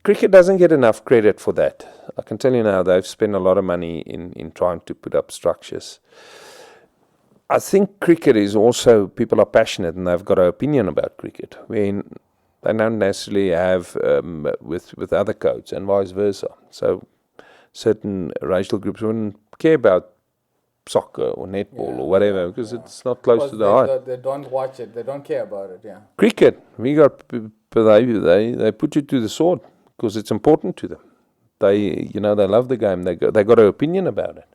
cricket doesn't get enough credit for that. I can tell you now, they've spent a lot of money in trying to put up structures. I think cricket is also, people are passionate and they've got an opinion about cricket. When they don't necessarily have with other codes and vice versa. So certain racial groups wouldn't care about soccer or netball or whatever because it's not close to the heart. They don't watch it. They don't care about it. Cricket, they put you to the sword because it's important to them. They love the game. They got an opinion about it.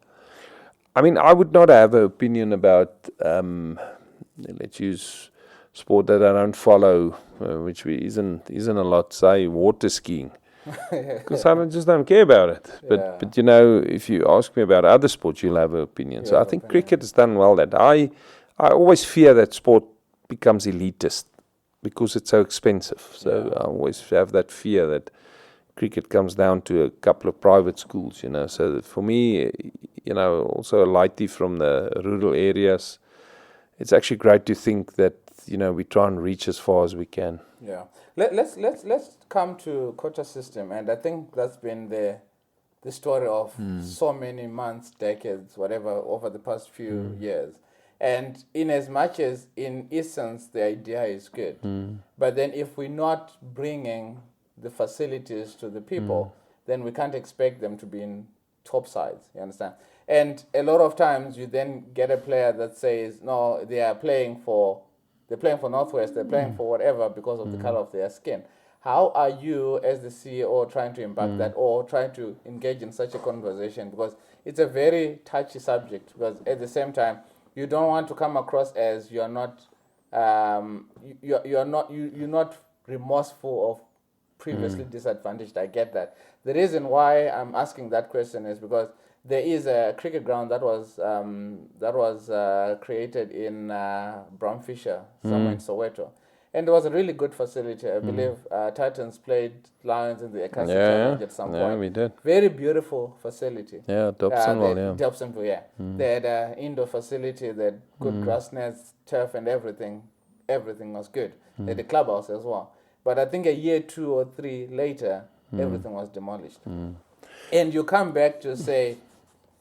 I would not have an opinion about let's use sport that I don't follow, which isn't a lot. Say water skiing, because I just don't care about it. But if you ask me about other sports, you'll have an opinion. So I think cricket has done well. That I always fear that sport becomes elitist because it's so expensive. So I always have that fear that cricket comes down to a couple of private schools, So for me, also a lighty from the rural areas, it's actually great to think that, we try and reach as far as we can. Yeah. Let's come to quota system, and I think that's been the story of so many months, decades, whatever, over the past few years. And in as much as in essence the idea is good, but then if we're not bringing the facilities to the people, then we can't expect them to be in top sides, you understand? And a lot of times you then get a player that says, no, they're playing for Northwest, they're playing for whatever because of the color of their skin. How are you as the CEO trying to impact that, or trying to engage in such a conversation? Because it's a very touchy subject, because at the same time, you don't want to come across as you're not remorseful of previously disadvantaged. I get that. The reason why I'm asking that question is because there is a cricket ground that was created in Bromfisher, somewhere in Soweto, and it was a really good facility. I believe Titans played Lions in the Ekasi Challenge at some point. Yeah, we did. Very beautiful facility. Yeah, Dobsonville, Dobsonville, yeah. They had an indoor facility, they had good grass nets, turf, and everything. Everything was good. They had a clubhouse as well. But I think a year, 2 or 3 later, everything was demolished. And you come back to say,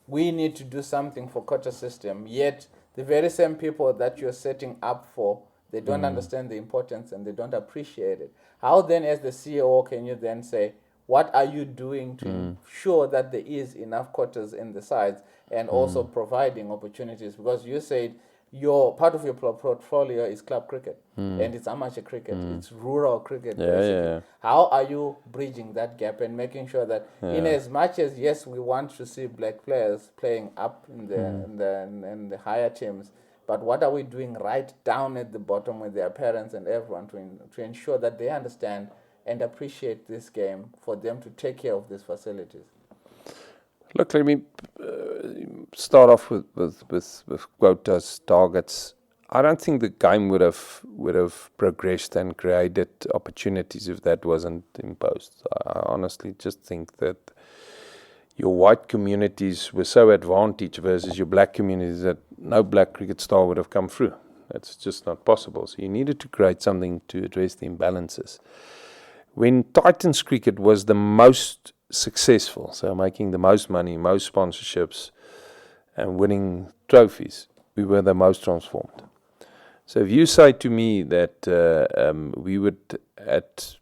we need to do something for quota system, yet the very same people that you're setting up for, they don't understand the importance and they don't appreciate it. How then, as the CEO, can you then say, what are you doing to ensure that there is enough quotas in the sides, and also providing opportunities? Because you said your part of your portfolio is club cricket, and it's amateur cricket, it's rural cricket. Yeah. How are you bridging that gap and making sure that, in as much as yes, we want to see black players playing up in the higher teams, but what are we doing right down at the bottom with their parents and everyone to ensure that they understand and appreciate this game, for them to take care of these facilities? Look, let me start off with quotas, targets. I don't think the game would have progressed and created opportunities if that wasn't imposed. I honestly just think that your white communities were so advantaged versus your black communities that no black cricket star would have come through. That's just not possible. So you needed to create something to address the imbalances. When Titans cricket was the most successful, so making the most money, most sponsorships, and winning trophies, we were the most transformed. So if you say to me that we would at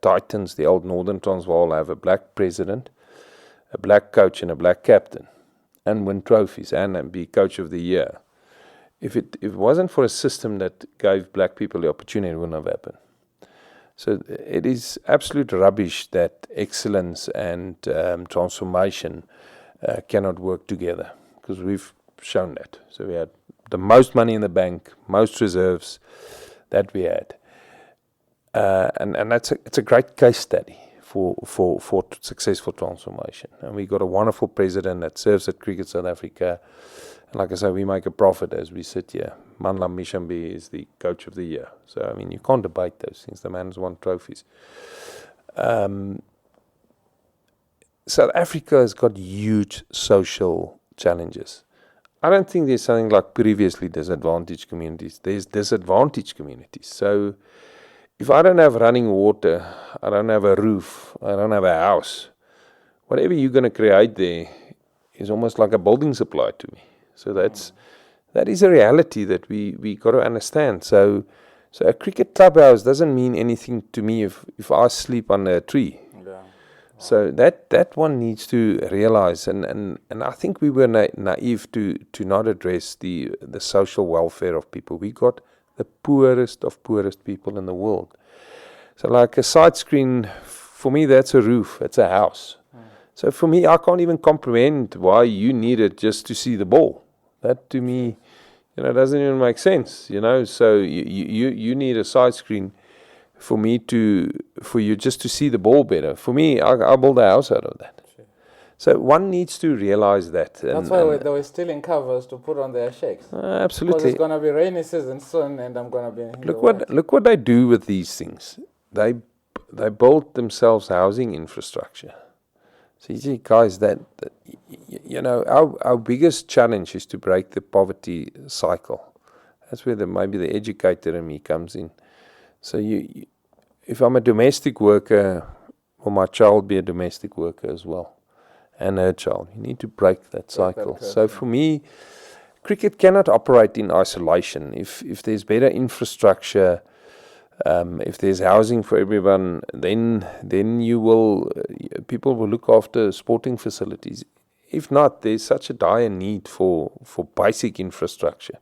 Titans, the old Northern Transvaal, have a black president, a black coach and a black captain, and win trophies and be coach of the year, if it wasn't for a system that gave black people the opportunity, it wouldn't have happened. So it is absolute rubbish that excellence and transformation cannot work together, because we've shown that. So we had the most money in the bank, most reserves that we had, and it's a great case study for successful transformation. And we got a wonderful president that serves at Cricket South Africa. And like I say, we make a profit as we sit here. Manlam Mishambi is the coach of the year. So, I mean, you can't debate those things. The man has won trophies. South Africa has got huge social challenges. I don't think there's something like previously disadvantaged communities. There's disadvantaged communities. So, if I don't have running water, I don't have a roof, I don't have a house, whatever you're going to create there is almost like a building supply to me. So that is a reality that we got to understand. So a cricket clubhouse doesn't mean anything to me if I sleep under a tree. Yeah. So that one needs to realize, and I think we were naive to not address the social welfare of people. We got the poorest of poorest people in the world. So like a side screen, for me that's a roof, it's a house. So for me, I can't even comprehend why you need it just to see the ball. That to me, doesn't even make sense. So you need a side screen for you just to see the ball better. For me, I'll build a house out of that. Sure. So one needs to realize that. That's why they were stealing covers to put on their shakes. Absolutely. Because it's going to be rainy season soon, and I'm going to be. Look what they do with these things. they built themselves housing infrastructure. So you see, guys, our biggest challenge is to break the poverty cycle. That's where maybe the educator in me comes in. So if I'm a domestic worker, will my child be a domestic worker as well? And her child. You need to break that cycle. So for me, cricket cannot operate in isolation. If there's better infrastructure, if there's housing for everyone, then people will look after sporting facilities. If not, there's such a dire need for basic infrastructure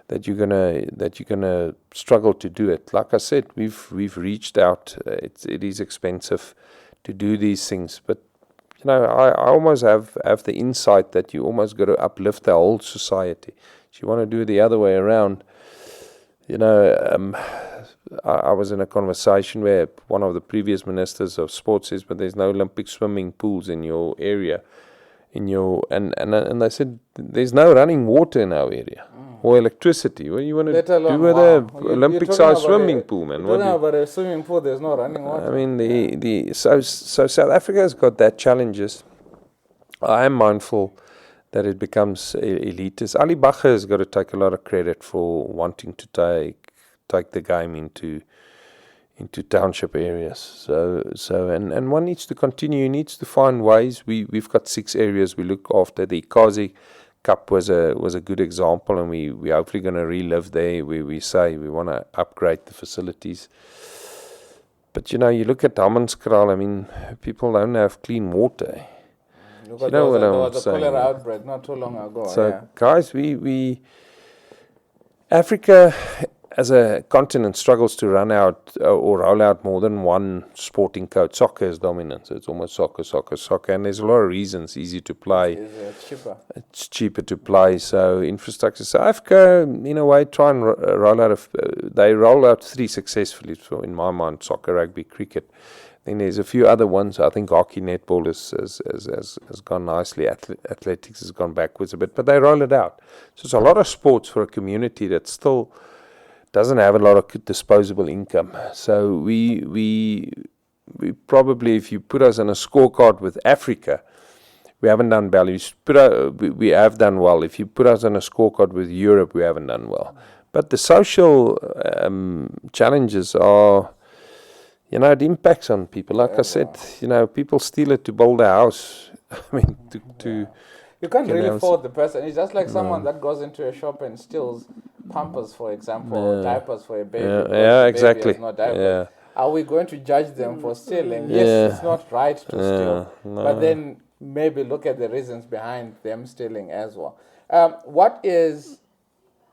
that you're gonna struggle to do it. Like I said, we've reached out. It is expensive to do these things, but I almost have the insight that you almost got to uplift the whole society. If you want to do it the other way around, I was in a conversation where one of the previous ministers of sports says, but there's no Olympic swimming pools in your area. And they said there's no running water in our area or electricity. What do you want to do with an Olympic-sized swimming pool, man? You're talking about a swimming pool. There's no running water. I mean, so South Africa has got that challenges. I am mindful that it becomes elitist. Ali Bacher has got to take a lot of credit for wanting to take the game into township areas. So and one needs to continue, needs to find ways. We've got 6 areas we look after. The Ikazi Cup was a good example, and we hopefully going to relive there. We say we want to upgrade the facilities. But you look at Hammanskraal, I mean, people don't have clean water. Look, there was a cholera outbreak not too long ago. So guys, we Africa as a continent struggles to run out or roll out more than one sporting code. Soccer is dominant, so it's almost soccer, and there's a lot of reasons. Easy to play, it's cheaper to play, so infrastructure. So Africa, in a way, try and roll out. They roll out 3 successfully, so in my mind, soccer, rugby, cricket. Then there's a few other ones. I think hockey, netball has gone nicely. Athletics has gone backwards a bit, but they roll it out. So it's a lot of sports for a community that still doesn't have a lot of disposable income. So we probably, if you put us on a scorecard with Africa, we haven't done well. We have done well. If you put us on a scorecard with Europe, we haven't done well. But the social challenges are, it impacts on people. Like I said, people steal it to build a house. I mean, you can't really fault the person. It's just like someone that goes into a shop and steals Pampers, for example, or diapers for a baby. Yeah, exactly. Baby has no diapers. Are we going to judge them for stealing? Yes, it's not right to steal. No. But then maybe look at the reasons behind them stealing as well.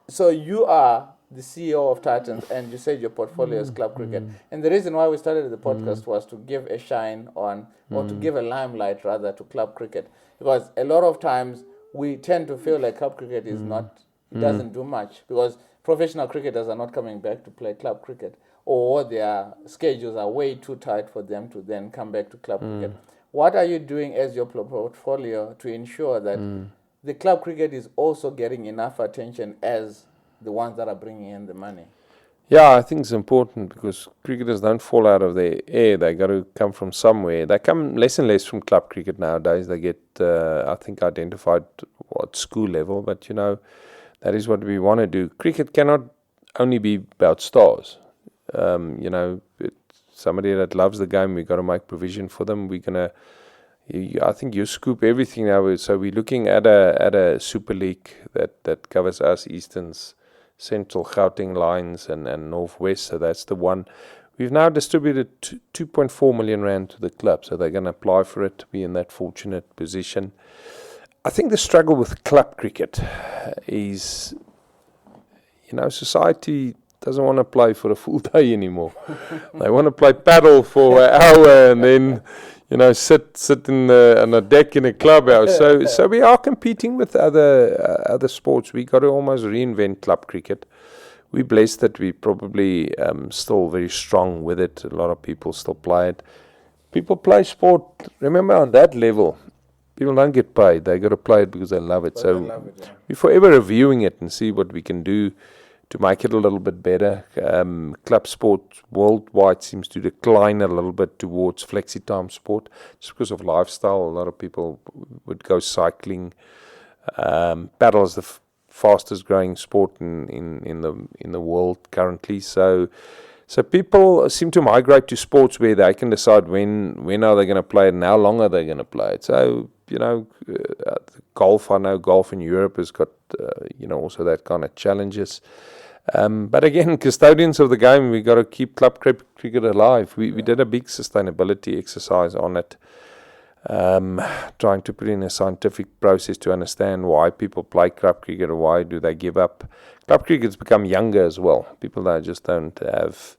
So you are the CEO of Titans, and you said your portfolio is club cricket. And the reason why we started the podcast was to give a shine on, or to give a limelight rather, to club cricket. Because a lot of times we tend to feel like club cricket is not, it doesn't do much, because professional cricketers are not coming back to play club cricket, or their schedules are way too tight for them to then come back to club cricket. What are you doing as your portfolio to ensure that the club cricket is also getting enough attention as the ones that are bringing in the money? Yeah, I think it's important, because cricketers don't fall out of the air. They got to come from somewhere. They come less and less from club cricket nowadays. They get, I think, identified at school level. But, that is what we want to do. Cricket cannot only be about stars. Somebody that loves the game, we've got to make provision for them. I think you scoop everything now. So we're looking at a Super League that covers us, Easterns, Central, Gauteng lines, and Northwest. So that's the one. We've now distributed 2.4 million rand to the club, so they're going to apply for it, to be in that fortunate position. I think the struggle with club cricket is, society doesn't want to play for a full day anymore. They want to play paddle for an hour and then, sit on a deck in a clubhouse. So we are competing with other sports. We got to almost reinvent club cricket. We're blessed that we probably still very strong with it. A lot of people still play it. People play sport. Remember, on that level, people don't get paid. They got to play it because they love it. We're forever reviewing it and see what we can do make it a little bit better. Club sport worldwide seems to decline a little bit towards flexi-time sport, just because of lifestyle. A lot of people would go cycling. Paddle is the fastest growing sport in the world currently. So people seem to migrate to sports where they can decide when are they going to play it and how long are they going to play it. So, golf, I know golf in Europe has got, also that kind of challenges. But again, custodians of the game, we got to keep club cricket alive. We did a big sustainability exercise on it, trying to put in a scientific process to understand why people play club cricket or why do they give up. Club cricket's become younger as well. People that just don't have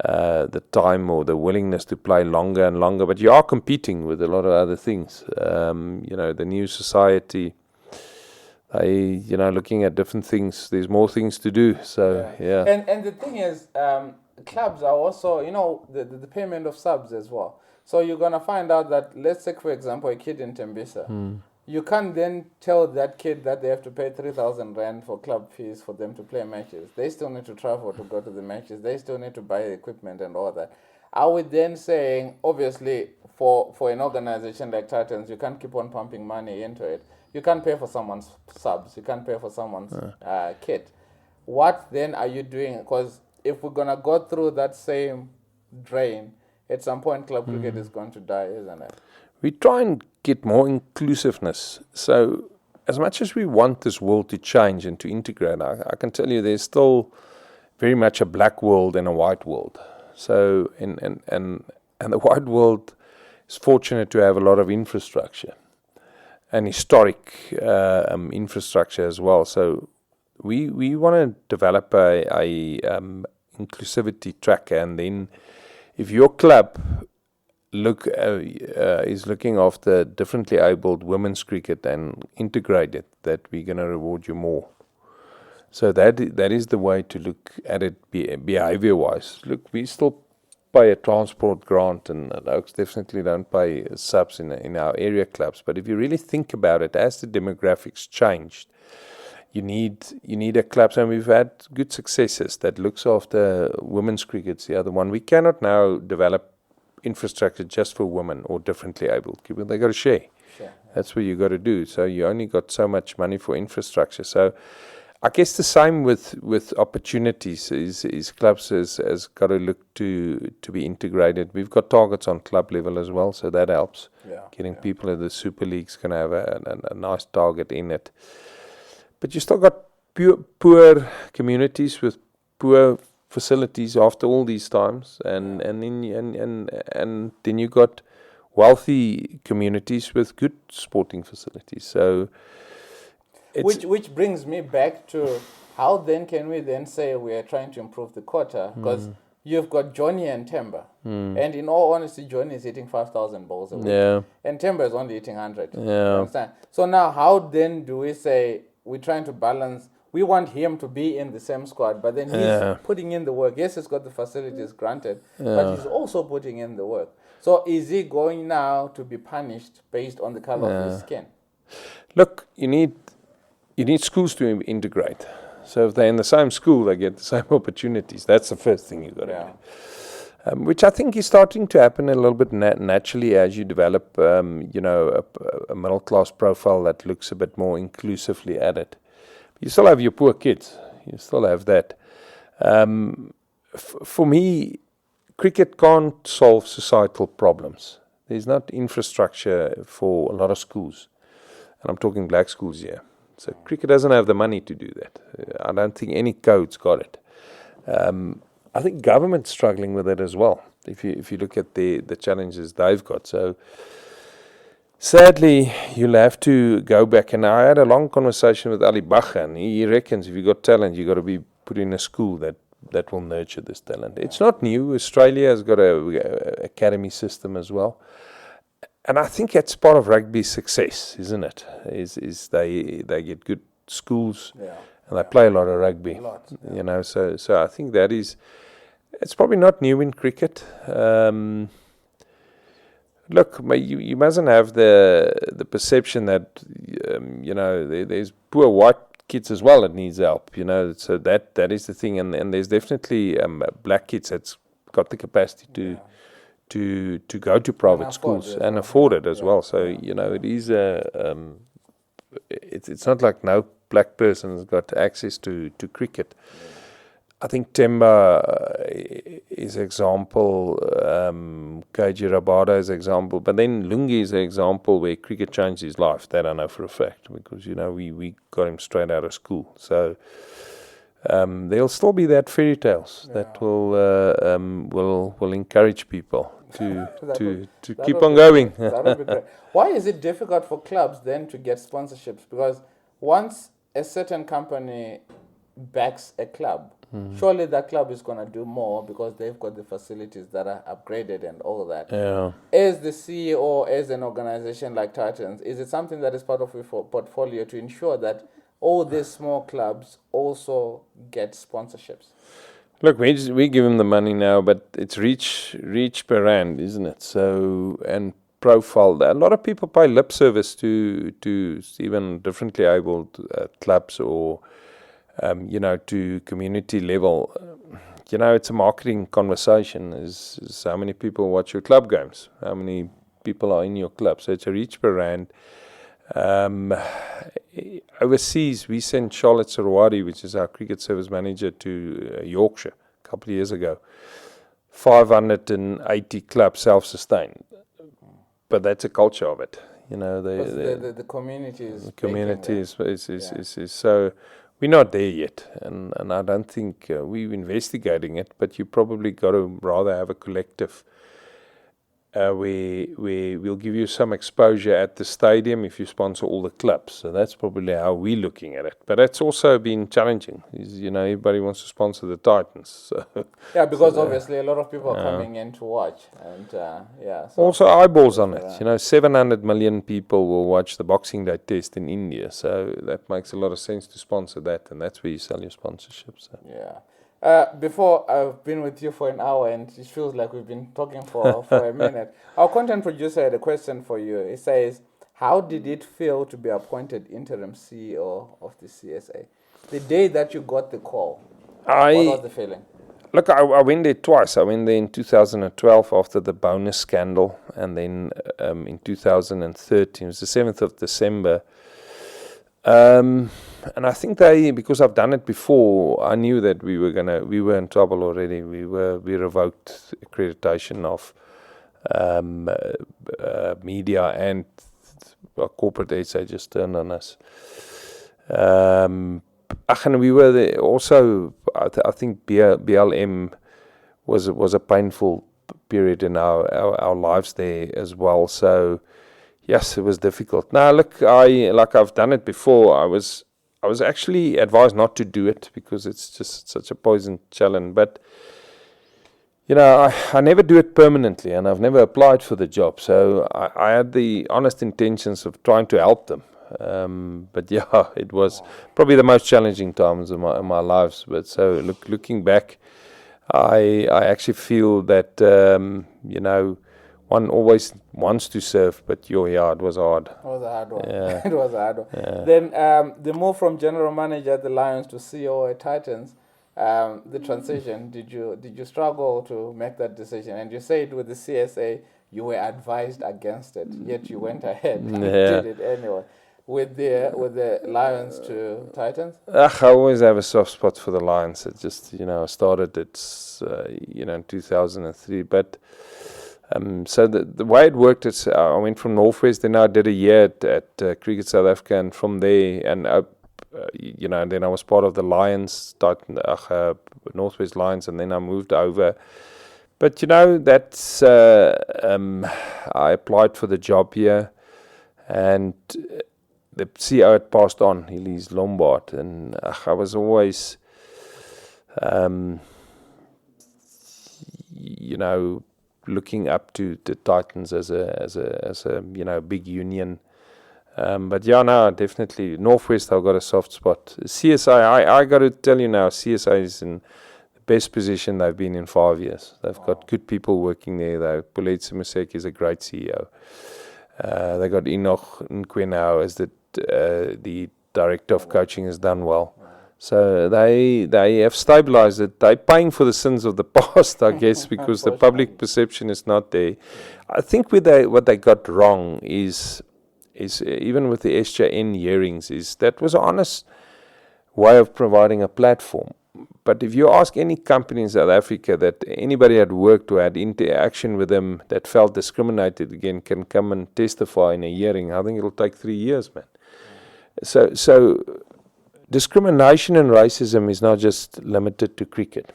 the time or the willingness to play longer and longer. But you are competing with a lot of other things. The new society, looking at different things. There's more things to do. So, yeah. And the thing is, clubs are also, the payment of subs as well. So you're going to find out that, let's take, for example, a kid in Tembisa. You can't then tell that kid that they have to pay 3,000 Rand for club fees for them to play matches. They still need to travel to go to the matches. They still need to buy equipment and all that. Are we then saying, obviously, for an organization like Titans, you can't keep on pumping money into it. You can't pay for someone's subs. You can't pay for someone's kit. What then are you doing? Because if we're going to go through that same drain, at some point club cricket is going to die, isn't it? We try and get more inclusiveness. So as much as we want this world to change and to integrate, I can tell you there's still very much a black world and a white world. So and the white world is fortunate to have a lot of infrastructure and historic infrastructure as well. So we want to develop a inclusivity tracker, and then if your club is looking after differently abled women's cricket and integrate it, that we're going to reward you more. So that is the way to look at it behavior-wise. Look, we still pay a transport grant, and Oaks definitely don't pay subs in our area clubs. But if you really think about it, as the demographics changed, you need a club, and we've had good successes that looks after women's cricket's the other one. We cannot now develop infrastructure just for women or differently abled people. They got to share. That's what you got to do. So you only got so much money for infrastructure. So I guess the same with opportunities is clubs has got to look to be integrated. We've got targets on club level as well, so that helps. Getting people in the Super League's going to have a nice target in it. But you still got poor communities with poor facilities after all these times, and then you got wealthy communities with good sporting facilities. So, which brings me back to how then can we then say we are trying to improve the quota, because you've got Johnny and Temba, and in all honesty, Johnny is hitting 5,000 balls a week, and Temba is only hitting 100. Understand? So now, how then do we say we're trying to balance? We want him to be in the same squad, but then he's putting in the work. Yes, he's got the facilities granted, but he's also putting in the work. So is he going now to be punished based on the color of his skin? Look, you need schools to integrate. So if they're in the same school, they get the same opportunities. That's the first thing you got to do. Which I think is starting to happen a little bit naturally as you develop, a middle class profile that looks a bit more inclusively at it. You still have your poor kids. You still have that. For me, cricket can't solve societal problems. There's not infrastructure for a lot of schools. And I'm talking black schools here. So cricket doesn't have the money to do that. I don't think any code's got it. I think government's struggling with it as well, if you look at the challenges they've got. So sadly, you'll have to go back. And I had a long conversation with Ali Bacha, and he reckons if you got talent, you got to be put in a school that will nurture this talent. It's not new. Australia has got a academy system as well. And I think that's part of rugby's success, isn't it? Is they get good schools and they play a lot of rugby. So I think that is. It's probably not new in cricket. Look, you mustn't have the perception that there's poor white kids as well that needs help, you know. So that is the thing, and there's definitely black kids that's got the capacity to go to private schools and afford it as well. So you know, it is it's not like no black person has got access to cricket. I think Temba is example, KG Rabada is example, but then Lungi is an example where cricket changed his life. That I know for a fact, because you know we got him straight out of school. So there'll still be that fairy tales that will encourage people to keep on going. That would be great. Why is it difficult for clubs then to get sponsorships? Because once a certain company backs a club, surely that club is going to do more because they've got the facilities that are upgraded and all that. Yeah. As the CEO, as an organization like Titans, is it something that is part of your portfolio to ensure that all these small clubs also get sponsorships? Look, we give them the money now, but it's reach per rand, isn't it? So, and profile. A lot of people pay lip service to even differently abled clubs or you know, to community level. You know, it's a marketing conversation. Is how many people watch your club games? How many people are in your club? So it's a reach per rand. Overseas, we sent Charlotte Sarwadi, which is our cricket service manager, to Yorkshire a couple of years ago. 580 clubs self-sustained. But that's a culture of it. You know, the community is... The community is so... We're not there yet, and I don't think we're investigating it, but you probably got to rather have a collective where we'll give you some exposure at the stadium if you sponsor all the clubs. So that's probably how we're looking at it. But that's also been challenging. You know, everybody wants to sponsor the Titans. So, yeah, because obviously a lot of people are coming in to watch. And So also eyeballs on it. You know, 700 million people will watch the Boxing Day test in India. So that makes a lot of sense to sponsor that. And that's where you sell your sponsorships. So. Yeah. Before, I've been with you for an hour and it feels like we've been talking for a minute. Our content producer had a question for you. It says, how did it feel to be appointed interim CEO of the CSA? The day that you got the call, what was the feeling? Look, I went there twice. I went there in 2012 after the bonus scandal, and then in 2013, it was the 7th of December. And I think because I've done it before, I knew that we were in trouble already. We revoked accreditation of media, and corporate SA just turned on us. And we were there also. I think BLM was a painful period in our lives there as well. So yes, it was difficult. Now look, I've done it before. I was actually advised not to do it because it's just such a poison challenge. But, you know, I never do it permanently, and I've never applied for the job. So I had the honest intentions of trying to help them. But yeah, it was probably the most challenging times of my lives. But so looking back, I actually feel that, you know, one always wants to serve, but it was hard. It was a hard one. Yeah. It was a hard one. Yeah. Then the move from general manager at the Lions to CEO at Titans, the transition, did you struggle to make that decision? And you said with the CSA, you were advised against it, yet you went ahead and did it anyway. With the Lions to Titans? I always have a soft spot for the Lions. It just, you know, I started it, you know, in 2003, but... so the way it worked is I went from Noordwes, then I did a year at Cricket South Africa, and from there, and you know, and then I was part of the Lions, Noordwes Lions, and then I moved over. But you know, that's I applied for the job here, and the CEO had passed on, Elise Lombard, and I was always, you know, looking up to the Titans as a you know, big union. But yeah, no, definitely Northwest, I've got a soft spot. CSI, I got to tell you now, CSI is in the best position they've been in 5 years. They've got good people working there. Puletsi Museki is a great CEO. They got Enoch Nkwenau as the director of coaching has done well. So they have stabilized it. They're paying for the sins of the past, I guess, because the public perception is not there. I think what they got wrong is even with the SJN hearings, is that was an honest way of providing a platform. But if you ask any company in South Africa that anybody had worked or had interaction with them that felt discriminated again can come and testify in a hearing, I think it'll take 3 years, man. So discrimination and racism is not just limited to cricket.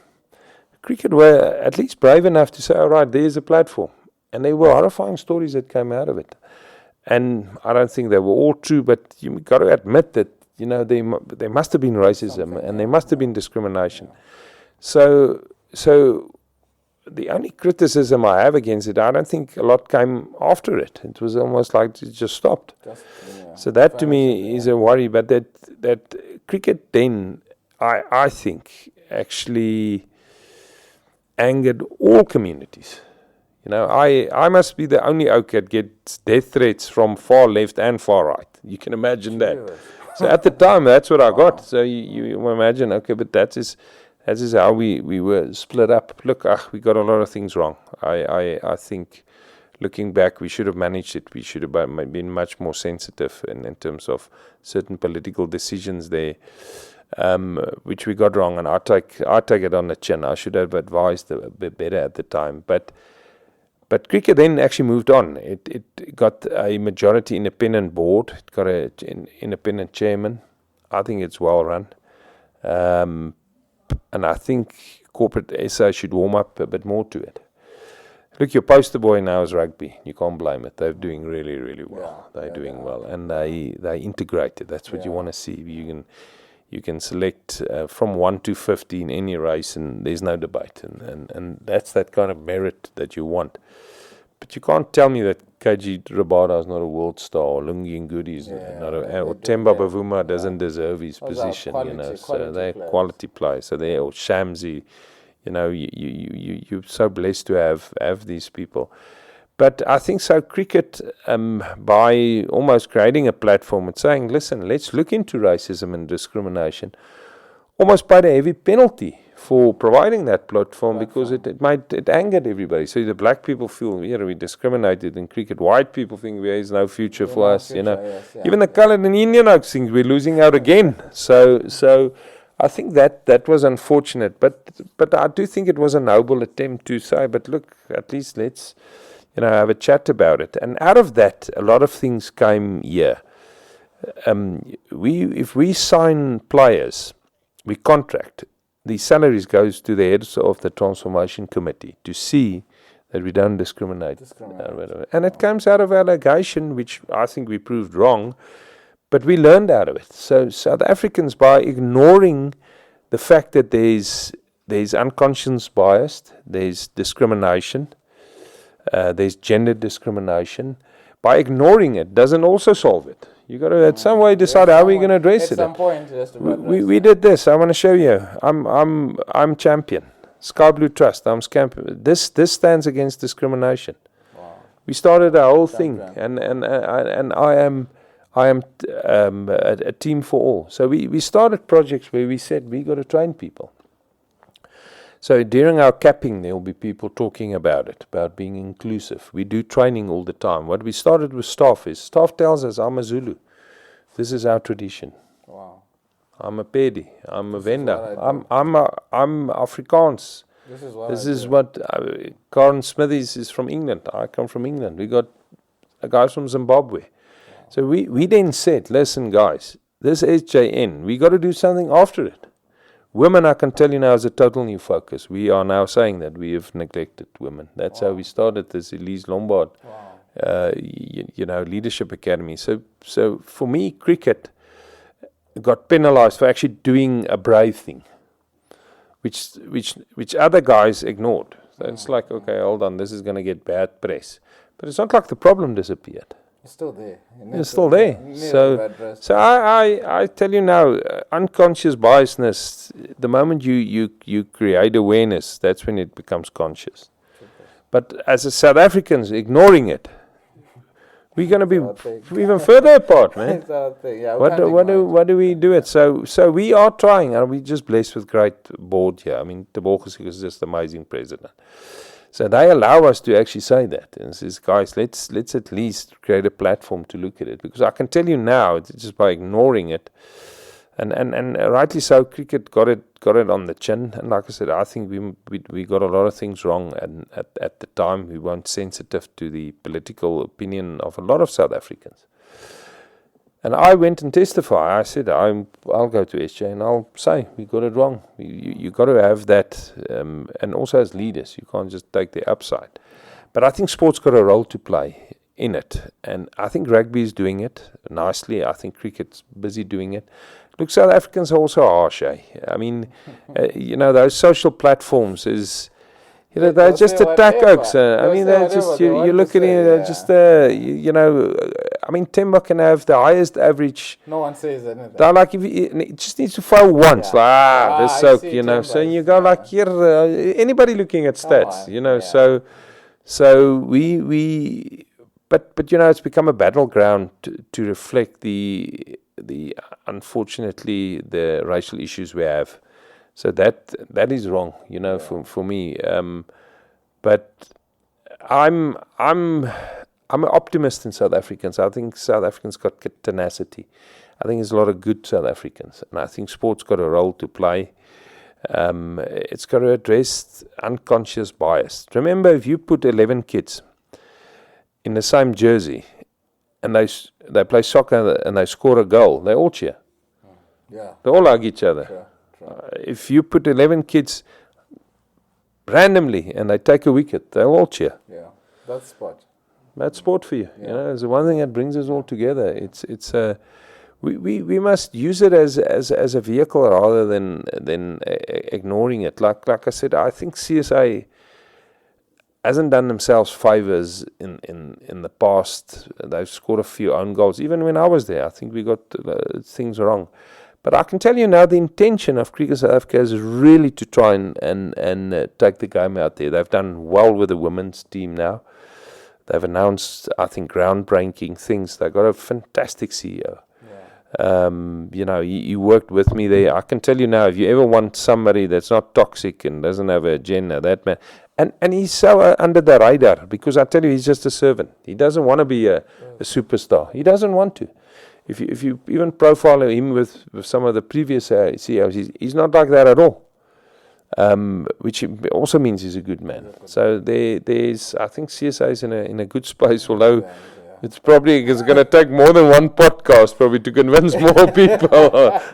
Cricket were at least brave enough to say, all right, there's a platform. And there were horrifying stories that came out of it. And I don't think they were all true, but you got to admit that, there must have been racism and there must have been discrimination. So the only criticism I have against it, I don't think a lot came after it. It was almost like it just stopped. So that to me is a worry. But that cricket then, I think, actually angered all communities. I must be the only oak that gets death threats from far left and far right. You can imagine that. So at the time, that's what I got. So you imagine, okay, but that is how we were split up. Look, we got a lot of things wrong. I think, looking back, we should have managed it. We should have been much more sensitive in terms of certain political decisions there, which we got wrong. And I take it on the chin. I should have advised a bit better at the time. But cricket then actually moved on. It got a majority independent board. It got an independent chairman. I think it's well run. And I think corporate SA should warm up a bit more to it. Look, your poster boy now is rugby. You can't blame it. They're doing really, really well. They're doing well. And they integrated. That's what you want to see. You can select from 1 to 50 in any race, and there's no debate. And that's that kind of merit that you want. But you can't tell me that KG Rabada is not a world star, or Lungi Ngudi or Temba Bavuma doesn't deserve his position. So they're quality players. So they're or Shamsi. You're so blessed to have these people. But I think so cricket, by almost creating a platform and saying, listen, let's look into racism and discrimination, almost paid a heavy penalty for providing that platform because it angered everybody. So the black people feel, we discriminated in cricket. White people think there is no future for us, Even the colored and Indian oaks think we're losing out again. So I think that was unfortunate. But I do think it was a noble attempt to say, but look, at least let's have a chat about it. And out of that, a lot of things came here. If we sign players, we contract, the salaries goes to the heads of the transformation committee to see that we don't discriminate. And it comes out of allegation, which I think we proved wrong, but we learned out of it. So South Africans, by ignoring the fact that there's unconscious bias, there's discrimination, there's gender discrimination. By ignoring it doesn't also solve it. You got to at some way decide how we're going to address it. At some point, we did this. I want to show you. I'm champion. Sky Blue Trust. I'm champion. This stands against discrimination. Wow. We started our whole thing, and I am a team for all. So we started projects where we said we got to train people. So during our capping, there will be people talking about it, about being inclusive. We do training all the time. What we started with staff is, staff tells us, I'm a Zulu. This is our tradition. Wow. I'm a Pedi. I'm a Venda. I'm Afrikaans. This is what Karen Smithies is from England. I come from England. We got a guy from Zimbabwe. So we then said, listen guys, this SJN, we got to do something after it. Women, I can tell you now, is a total new focus. We are now saying that we have neglected women. That's how we started this Elise Lombard, leadership academy. So for me, cricket got penalized for actually doing a brave thing, which other guys ignored. So it's like, okay, hold on, this is going to get bad press. But it's not like the problem disappeared. It's still there. It's still there. So I tell you now, unconscious biasness, the moment you create awareness, that's when it becomes conscious. But as a South Africans, ignoring it, we're going to be our thing. even further apart, man. It's our thing. Yeah, we What can't do, what ignore do what do we do it? So we are trying, and we're just blessed with great board here. I mean, De Borges is just amazing president. So they allow us to actually say that, and says, guys, let's at least create a platform to look at it, because I can tell you now, it's just by ignoring it, and rightly so, cricket got it on the chin. And like I said, I think we got a lot of things wrong, and at the time we weren't sensitive to the political opinion of a lot of South Africans. And I went and testified. I said, I'll go to SJ and I'll say, we got it wrong. You got to have that, and also as leaders, you can't just take the upside. But I think sport's got a role to play in it. And I think rugby is doing it nicely. I think cricket's busy doing it. Look, South Africans are also harsh, eh? I mean, those social platforms is... they're just attack oaks. I mean, they're just, you look at it, they're just, I mean, Temba can have the highest average. No one says anything. They're like, it just needs to fail once. This soak, So you go like, here, anybody looking at stats, so but it's become a battleground to reflect the unfortunately, the racial issues we have. So that is wrong, for me. But I'm an optimist in South Africans. I think South Africans got tenacity. I think there's a lot of good South Africans, and I think sport's got a role to play. It's got to address unconscious bias. Remember, if you put 11 kids in the same jersey and they play soccer and they score a goal, they all cheer. Yeah. They all hug each other. Sure. If you put 11 kids randomly and they take a wicket, they'll all cheer. Yeah, that's sport. That's sport for you. Yeah. It's the one thing that brings us all together. We must use it as a vehicle rather than ignoring it. Like I said, I think CSA hasn't done themselves favors in the past. They've scored a few own goals. Even when I was there, I think we got things wrong. But I can tell you now, the intention of Cricket South Africa is really to try and take the game out there. They've done well with the women's team now. They've announced, I think, groundbreaking things. They've got a fantastic CEO. Yeah. He worked with me there. I can tell you now, if you ever want somebody that's not toxic and doesn't have an agenda, that man. And he's so under the radar, because I tell you, he's just a servant. He doesn't want to be a superstar. He doesn't want to. If you even profile him with some of the previous CEOs, he's not like that at all. Which also means he's a good man. So there's, I think CSA is in a good space, although it's going to take more than one podcast probably to convince more people.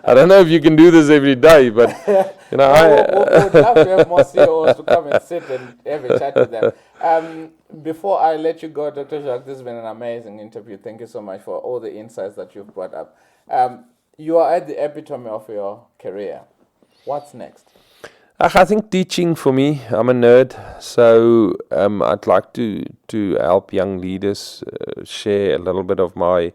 I don't know if you can do this every day, but we would love to have more CEOs to come and sit and have a chat with them. Before I let you go, Dr. Jacques, this has been an amazing interview. Thank you so much for all the insights that you've brought up. You are at the epitome of your career. What's next? I think teaching for me. I'm a nerd, so I'd like to help young leaders share a little bit of my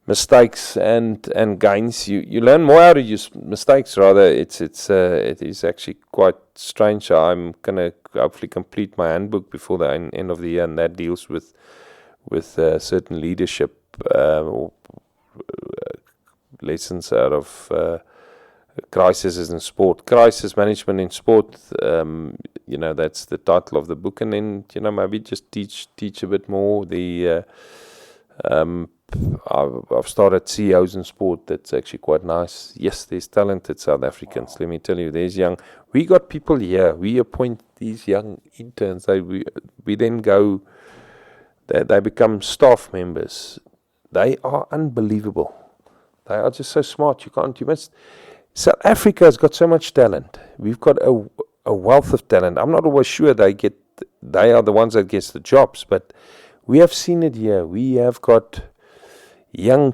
mistakes and gains. You learn more out of your mistakes. Rather, it is actually quite strange. So I'm gonna hopefully complete my handbook before the end of the year, and that deals with certain leadership lessons out of. Crisis in sport, crisis management in sport. That's the title of the book, and then maybe just teach a bit more. I've started CEOs in sport. That's actually quite nice. Yes, there's talented South Africans. Wow. Let me tell you, there's young. We got people here. We appoint these young interns. We then go. They become staff members. They are unbelievable. They are just so smart. You must. South Africa has got so much talent. We've got a wealth of talent. I'm not always sure they are the ones that get the jobs, but we have seen it here. We have got young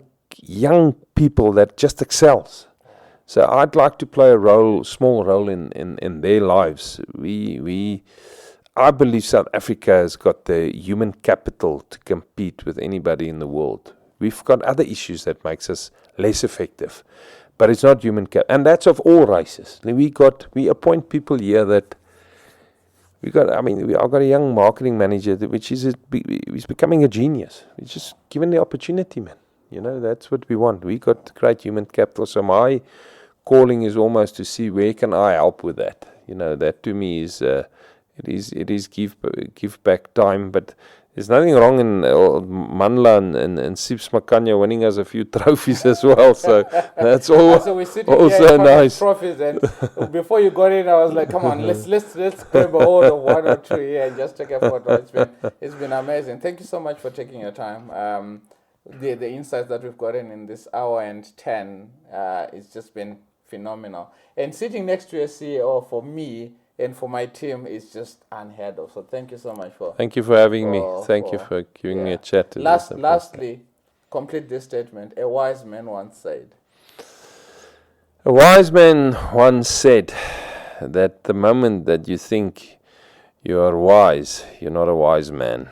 people that just excels. So I'd like to play small role in their lives. I believe South Africa has got the human capital to compete with anybody in the world. We've got other issues that makes us less effective. But it's not human capital, and that's of all races. We appoint people here that I've got a young marketing manager, which is he's becoming a genius. He's just given the opportunity, man. That's what we want. We got great human capital. So my calling is almost to see where can I help with that. That to me is it is give back time. But there's nothing wrong in Manla and Sips Makanya winning us a few trophies as well. So that's all. So we're sitting also here nice. Trophies, and before you got in, I was like, "Come on, let's grab a hold of one or two here and just take a photo." It's been amazing. Thank you so much for taking your time. The insights that we've gotten in this hour and 10, it's just been phenomenal. And sitting next to a CEO for me and for my team is just unheard of. So thank you so much Thank you for having me. Thank you for giving me a chat. Lastly, complete this statement. A wise man once said. A wise man once said that the moment that you think you are wise, you're not a wise man.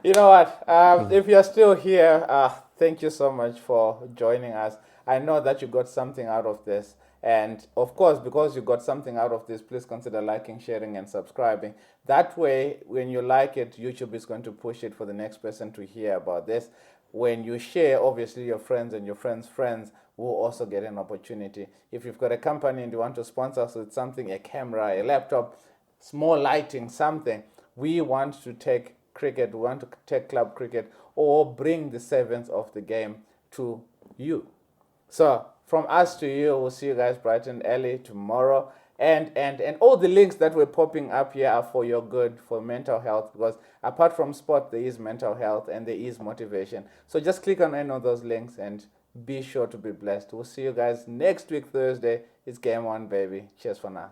You know what? If you're still here, thank you so much for joining us. I know that you got something out of this. And of course, because you got something out of this, please consider liking, sharing, and subscribing. That way, when you like it, YouTube is going to push it for the next person to hear about this. When you share, obviously, your friends and your friends' friends will also get an opportunity. If you've got a company and you want to sponsor us with something, a camera, a laptop, small lighting, something, we want to take cricket, we want to take club cricket, or bring the servants of the game to you. So from us to you, we'll see you guys bright and early tomorrow. And all the links that we're popping up here are for your good, for mental health, because apart from sport, there is mental health and there is motivation. So just click on any of those links and be sure to be blessed. We'll see you guys next week, Thursday. It's game on, baby. Cheers for now.